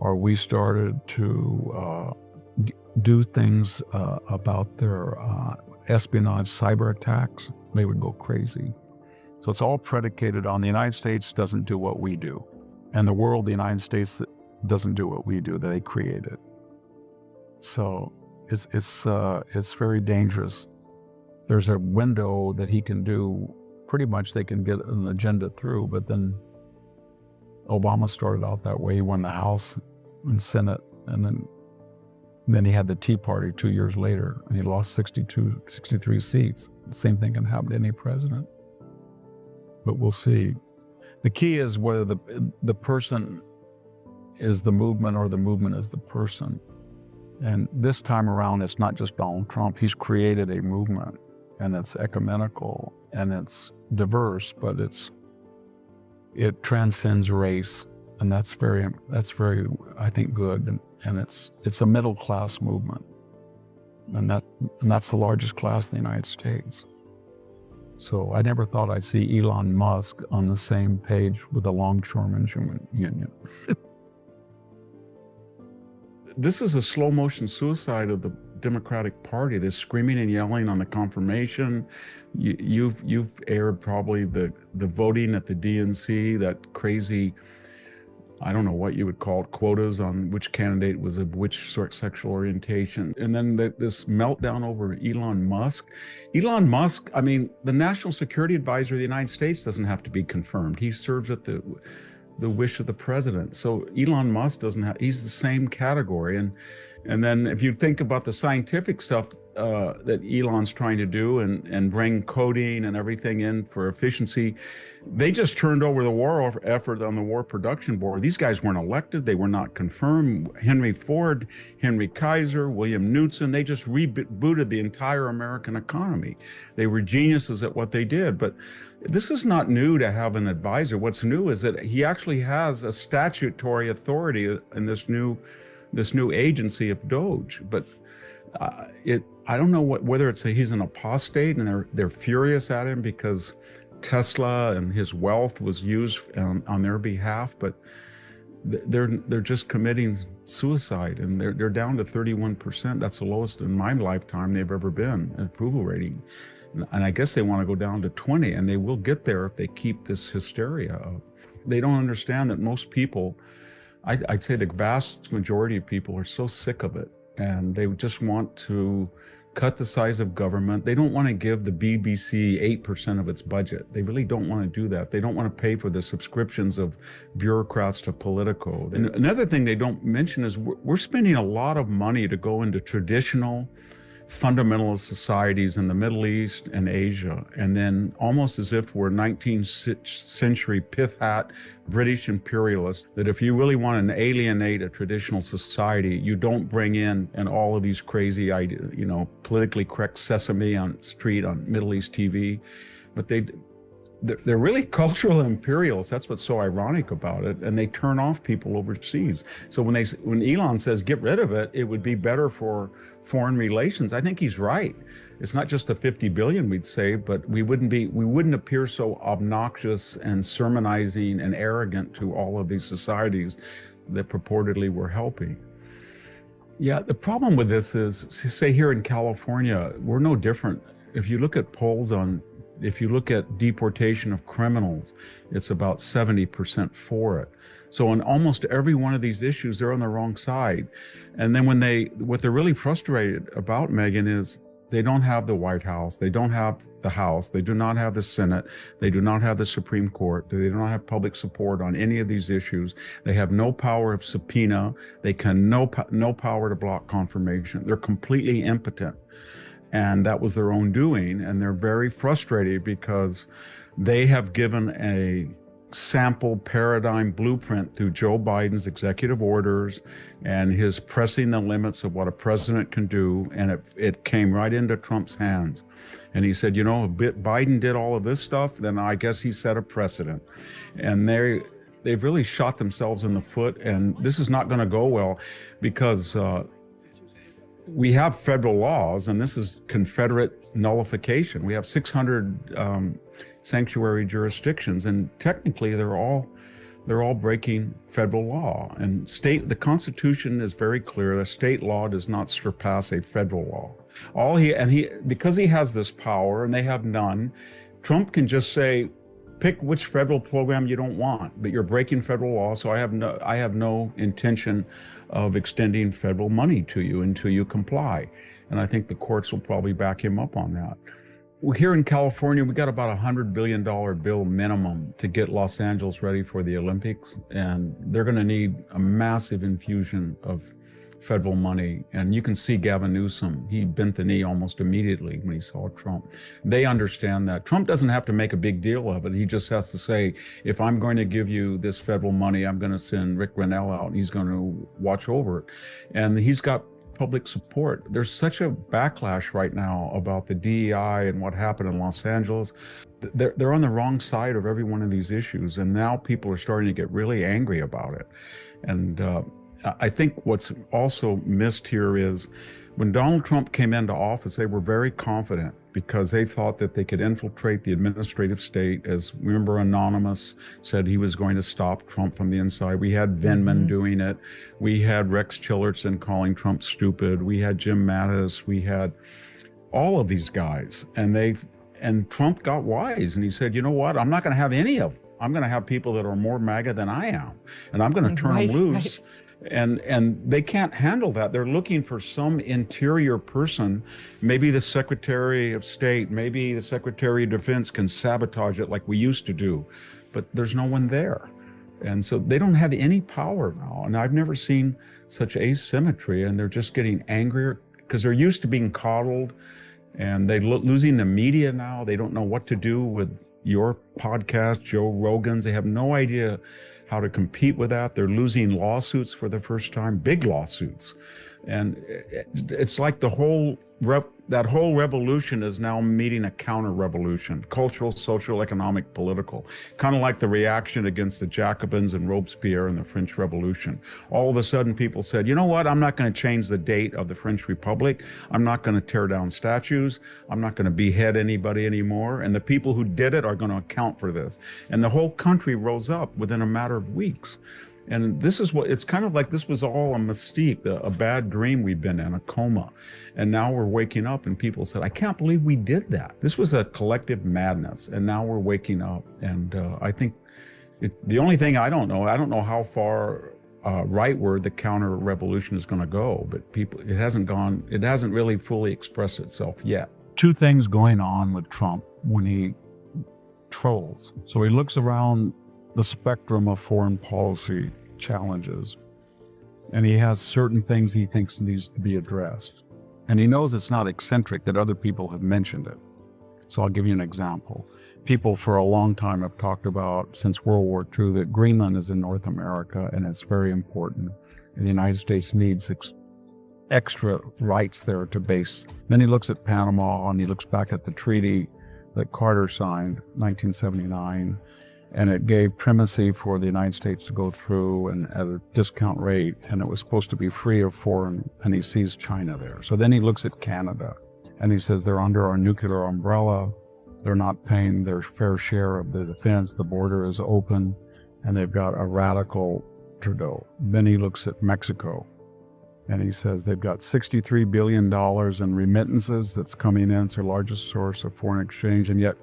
or we started to do things about their espionage, cyber attacks, they would go crazy. So it's all predicated on the United States doesn't do what we do. And the world, the United States, doesn't do what we do. They create it. So it's very dangerous. There's a window that he can do, pretty much they can get an agenda through, but then Obama started out that way. He won the House and Senate, and then he had the Tea Party 2 years later, and he lost 63 seats. The same thing can happen to any president. But we'll see. The key is whether the person is the movement or the movement is the person. And this time around, it's not just Donald Trump. He's created a movement, and it's ecumenical, and it's diverse, but it transcends race, and that's very, I think, good. And it's a middle class movement, and that's the largest class in the United States. So I never thought I'd see Elon Musk on the same page with the Longshoremen's Union. This is a slow motion suicide of the Democratic Party. They're screaming and yelling on the confirmation. You've aired probably the voting at the DNC, that crazy, I don't know what you would call it, quotas on which candidate was of which sort sexual orientation. And then this meltdown over Elon Musk. Elon Musk, I mean, the National Security Advisor of the United States doesn't have to be confirmed. He serves at the wish of the president. So Elon Musk he's the same category. And then if you think about the scientific stuff that Elon's trying to do and bring coding and everything in for efficiency, they just turned over the war effort on the War Production Board. These guys weren't elected. They were not confirmed. Henry Ford, Henry Kaiser, William Knudsen, they just rebooted the entire American economy. They were geniuses at what they did. But this is not new to have an advisor. What's new is that he actually has a statutory authority in this new agency of DOGE. But I don't know whether he's an apostate and they're furious at him because Tesla and his wealth was used on their behalf, but they're just committing suicide, and they're down to 31%. That's the lowest in my lifetime they've ever been, an approval rating. And I guess they want to go down to 20, and they will get there if they keep this hysteria up. They don't understand that most people, I'd say the vast majority of people, are so sick of it, and they just want to cut the size of government. They don't want to give the BBC 8% of its budget. They really don't want to do that. They don't want to pay for the subscriptions of bureaucrats to Politico. And another thing they don't mention is we're spending a lot of money to go into traditional fundamentalist societies in the Middle East and Asia, and then almost as if we're 19th century pith hat British imperialists, that if you really want to alienate a traditional society, you don't bring in and all of these crazy ideas, politically correct sesame on street on Middle East TV, but they're really cultural imperialists. That's what's so ironic about it. And they turn off people overseas. So when Elon says get rid of it, it would be better for foreign relations. I think he's right. It's not just the 50 billion we'd save, but we wouldn't appear so obnoxious and sermonizing and arrogant to all of these societies that purportedly we're helping. Yeah, the problem with this is, say here in California, we're no different. If you look at polls if you look at deportation of criminals, it's about 70% for it. So on almost every one of these issues, they're on the wrong side. And then what they're really frustrated about, Megan, is they don't have the White House, they don't have the House, they do not have the Senate, they do not have the Supreme Court, they do not have public support on any of these issues. They have no power of subpoena, they can no power to block confirmation. They're completely impotent. And that was their own doing. And they're very frustrated because they have given a sample paradigm blueprint through Joe Biden's executive orders and his pressing the limits of what a president can do. And it came right into Trump's hands. And he said, Biden did all of this stuff, then I guess he set a precedent. And they've really shot themselves in the foot, and this is not going to go well because we have federal laws, and this is Confederate nullification. We have 600 sanctuary jurisdictions, and technically they're all breaking federal law. And the Constitution is very clear. A state law does not surpass a federal law. Because he has this power and they have none, Trump can just say, pick which federal program you don't want, but you're breaking federal law, so I have no intention of extending federal money to you until you comply. And I think the courts will probably back him up on that. Here in California, we got about $100 billion bill minimum to get Los Angeles ready for the Olympics, and they're going to need a massive infusion of federal money. And you can see Gavin Newsom, he bent the knee almost immediately when he saw Trump. They understand that. Trump doesn't have to make a big deal of it. He just has to say, if I'm going to give you this federal money, I'm going to send Rick Grenell out, and he's going to watch over it. And he's got public support. There's such a backlash right now about the DEI and what happened in Los Angeles. They're on the wrong side of every one of these issues, and now people are starting to get really angry about it. And I think what's also missed here is when Donald Trump came into office, they were very confident because they thought that they could infiltrate the administrative state. As remember, Anonymous said he was going to stop Trump from the inside. We had Vindman doing it. We had Rex Tillerson calling Trump stupid. We had Jim Mattis. We had all of these guys. And Trump got wise and he said, you know what? I'm not going to have any of them. I'm going to have people that are more MAGA than I am. And I'm going to turn them loose. Right. And they can't handle that. They're looking for some interior person. Maybe the Secretary of State, maybe the Secretary of Defense can sabotage it like we used to do, but there's no one there. And so they don't have any power now. And I've never seen such asymmetry, and they're just getting angrier because they're used to being coddled, and they're losing the media now. They don't know what to do with your podcast, Joe Rogan's. They have no idea how to compete with that. They're losing lawsuits for the first time, big lawsuits. And it's like that whole revolution is now meeting a counter-revolution, cultural, social, economic, political, kind of like the reaction against the Jacobins and Robespierre and the French Revolution. All of a sudden people said, you know what, I'm not going to change the date of the French Republic. I'm not going to tear down statues. I'm not going to behead anybody anymore. And the people who did it are going to account for this. And the whole country rose up within a matter of weeks. And this is it's kind of like this was all a mystique, a bad dream we've been in, a coma. And now we're waking up and people said, I can't believe we did that. This was a collective madness. And now we're waking up. And I think the only thing I don't know how far rightward the counter revolution is going to go, but it hasn't really fully expressed itself yet. Two things going on with Trump when he trolls. So he looks around the spectrum of foreign policy challenges, and he has certain things he thinks needs to be addressed. And he knows it's not eccentric, that other people have mentioned it. So I'll give you an example. People for a long time have talked about, since World War II, that Greenland is in North America and it's very important. And the United States needs extra rights there to base. Then he looks at Panama and he looks back at the treaty that Carter signed, 1979, and it gave primacy for the United States to go through and at a discount rate, and it was supposed to be free of foreign, and he sees China there. So then he looks at Canada, and he says they're under our nuclear umbrella, they're not paying their fair share of the defense, the border is open, and they've got a radical Trudeau. Then he looks at Mexico, and he says they've got $63 billion in remittances that's coming in. It's their largest source of foreign exchange, and yet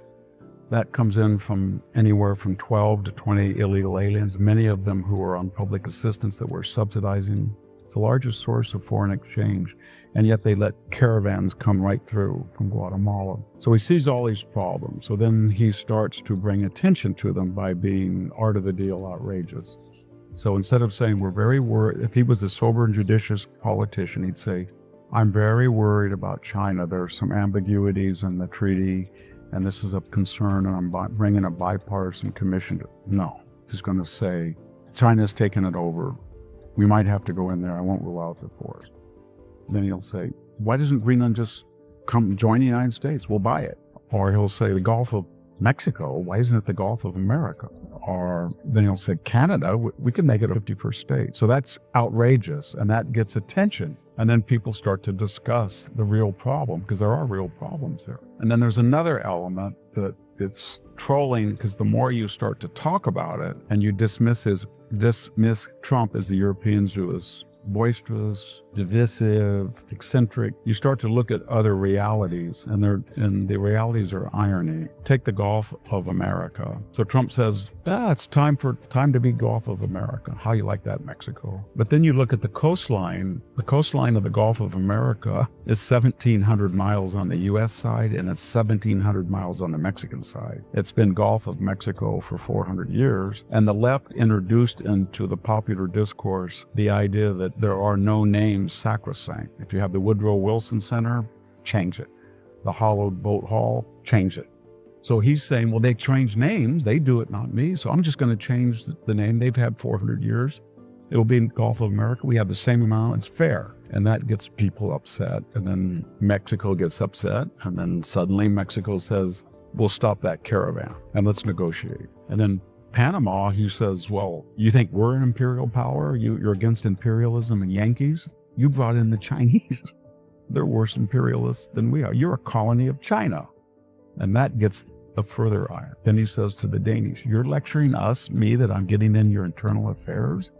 that comes in from anywhere from 12 to 20 illegal aliens, many of them who are on public assistance that we're subsidizing. It's the largest source of foreign exchange, and yet they let caravans come right through from Guatemala. So he sees all these problems. So then he starts to bring attention to them by being art of the deal outrageous. So instead of saying, we're very worried, if he was a sober and judicious politician, he'd say, I'm very worried about China. There are some ambiguities in the treaty, and this is of concern, and I'm bringing a bipartisan commission. No, he's going to say, China's taken it over. We might have to go in there. I won't rule out the force. Then he'll say, why doesn't Greenland just come join the United States? We'll buy it. Or he'll say, the Gulf of Mexico, why isn't it the Gulf of America? Or then he'll say, Canada, we can make it a 51st state. So that's outrageous, and that gets attention. And then people start to discuss the real problem, because there are real problems there. And then there's another element that it's trolling, because the more you start to talk about it and you dismiss Trump as the Europeans do, as boisterous, divisive, eccentric, you start to look at other realities, and the realities are irony. Take the Gulf of America. So Trump says, it's time to be Gulf of America. How you like that, Mexico? But then you look at the coastline. The coastline of the Gulf of America is 1,700 miles on the U.S. side, and it's 1,700 miles on the Mexican side. It's been Gulf of Mexico for 400 years, and the left introduced into the popular discourse the idea that there are no names sacrosanct. If you have the Woodrow Wilson Center, change it. The Hollowed Boat Hall, change it. So he's saying, well, they change names. They do it, not me. So I'm just going to change the name. They've had 400 years. It'll be in Gulf of America. We have the same amount. It's fair. And that gets people upset. And then Mexico gets upset. And then suddenly Mexico says, we'll stop that caravan and let's negotiate. And then Panama, he says, well, you think we're an imperial power? You're against imperialism and Yankees? You brought in the Chinese. They're worse imperialists than we are. You're a colony of China. And that gets a further iron. Then he says to the Danish, you're lecturing me, that I'm getting in your internal affairs?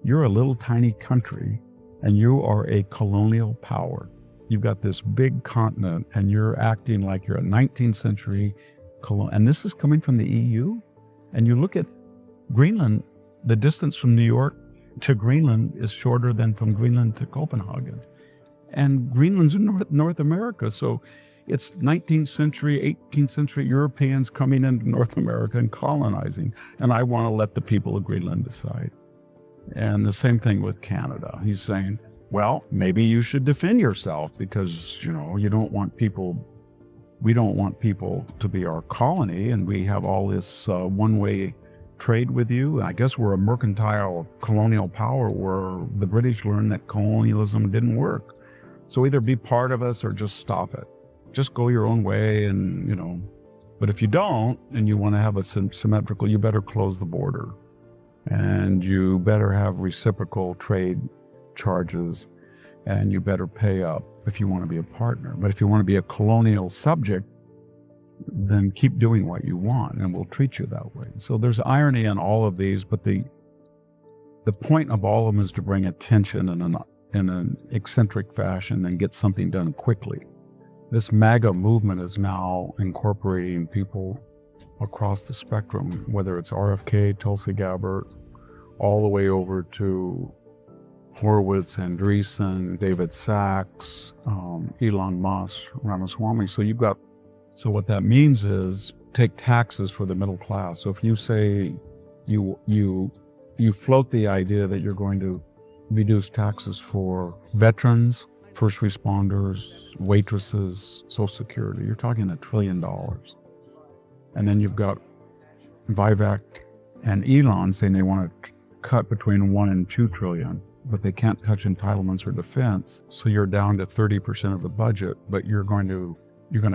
You're a little tiny country, and you are a colonial power. You've got this big continent, and you're acting like you're a 19th century colonial. And this is coming from the EU? And you look at Greenland, the distance from New York to Greenland is shorter than from Greenland to Copenhagen. And Greenland's in North America. So it's 19th century, 18th century Europeans coming into North America and colonizing. And I want to let the people of Greenland decide. And the same thing with Canada. He's saying, well, maybe you should defend yourself because, we don't want people to be our colony, and we have all this one-way trade with you. I guess we're a mercantile colonial power where the British learned that colonialism didn't work. So either be part of us or just stop it. Just go your own way, and, but if you don't, and you want to have a symmetrical, you better close the border. And you better have reciprocal trade charges, and you better pay up if you want to be a partner. But if you want to be a colonial subject, then keep doing what you want, and we'll treat you that way. So there's irony in all of these, but the point of all of them is to bring attention in an eccentric fashion and get something done quickly. This MAGA movement is now incorporating people across the spectrum, whether it's RFK, Tulsi Gabbard, all the way over to Horowitz, Andreessen, David Sachs, Elon Musk, Ramaswamy. So what that means is take taxes for the middle class. So if you say you float the idea that you're going to reduce taxes for veterans, first responders, waitresses, Social Security, you're talking $1 trillion. And then you've got Vivek and Elon saying they want to cut between 1 and 2 trillion, but they can't touch entitlements or defense. So you're down to 30% of the budget, but you're going to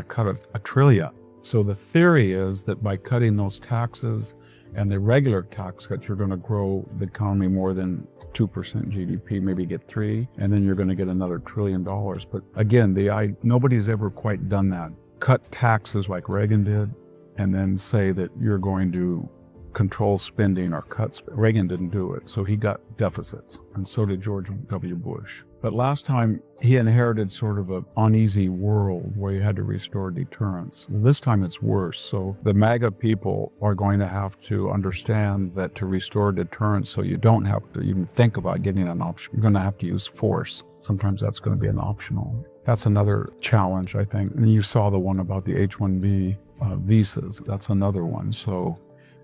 cut a trillion. So the theory is that by cutting those taxes and the regular tax cuts, you're going to grow the economy more than 2% GDP, maybe get 3, and then you're going to get another $1 trillion. But again, nobody's ever quite done that. Cut taxes like Reagan did, and then say that you're going to control spending or cut. Reagan didn't do it, so he got deficits, and so did George W. Bush. But last time he inherited sort of an uneasy world where you had to restore deterrence. Well, this time it's worse. So the MAGA people are going to have to understand that to restore deterrence, so you don't have to even think about getting an option, you're going to have to use force. Sometimes that's going to be an optional. That's another challenge, I think. And you saw the one about the H-1B visas. That's another one. So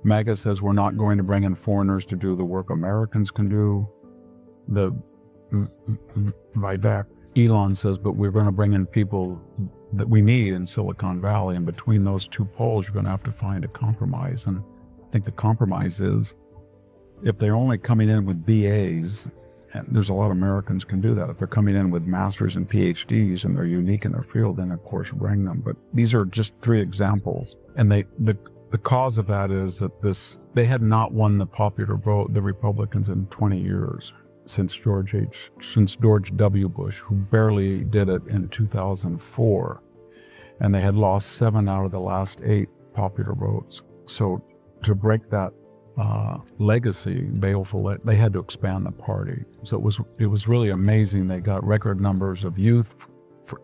MAGA says we're not going to bring in foreigners to do the work Americans can do. The Vivek, Elon says, but we're going to bring in people that we need in Silicon Valley. And between those two poles, you're going to have to find a compromise. And I think the compromise is if they're only coming in with BAs And there's a lot of Americans can do that. If they're coming in with masters and PhDs and they're unique in their field, then of course bring them. But these are just 3 examples. And the cause of that is that they had not won the popular vote, the Republicans, in 20 years since George W. Bush, who barely did it in 2004. And they had lost 7 out of the last 8 popular votes. So to break that legacy, they had to expand the party. So it was really amazing. They got record numbers of youth,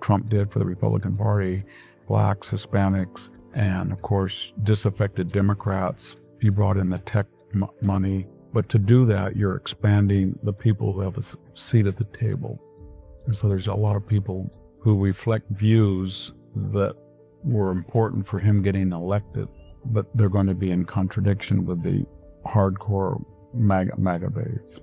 Trump did, for the Republican Party, blacks, Hispanics, and of course disaffected Democrats. He brought in the tech money. But to do that, you're expanding the people who have a seat at the table. And so there's a lot of people who reflect views that were important for him getting elected, but they're going to be in contradiction with the hardcore MAGA base.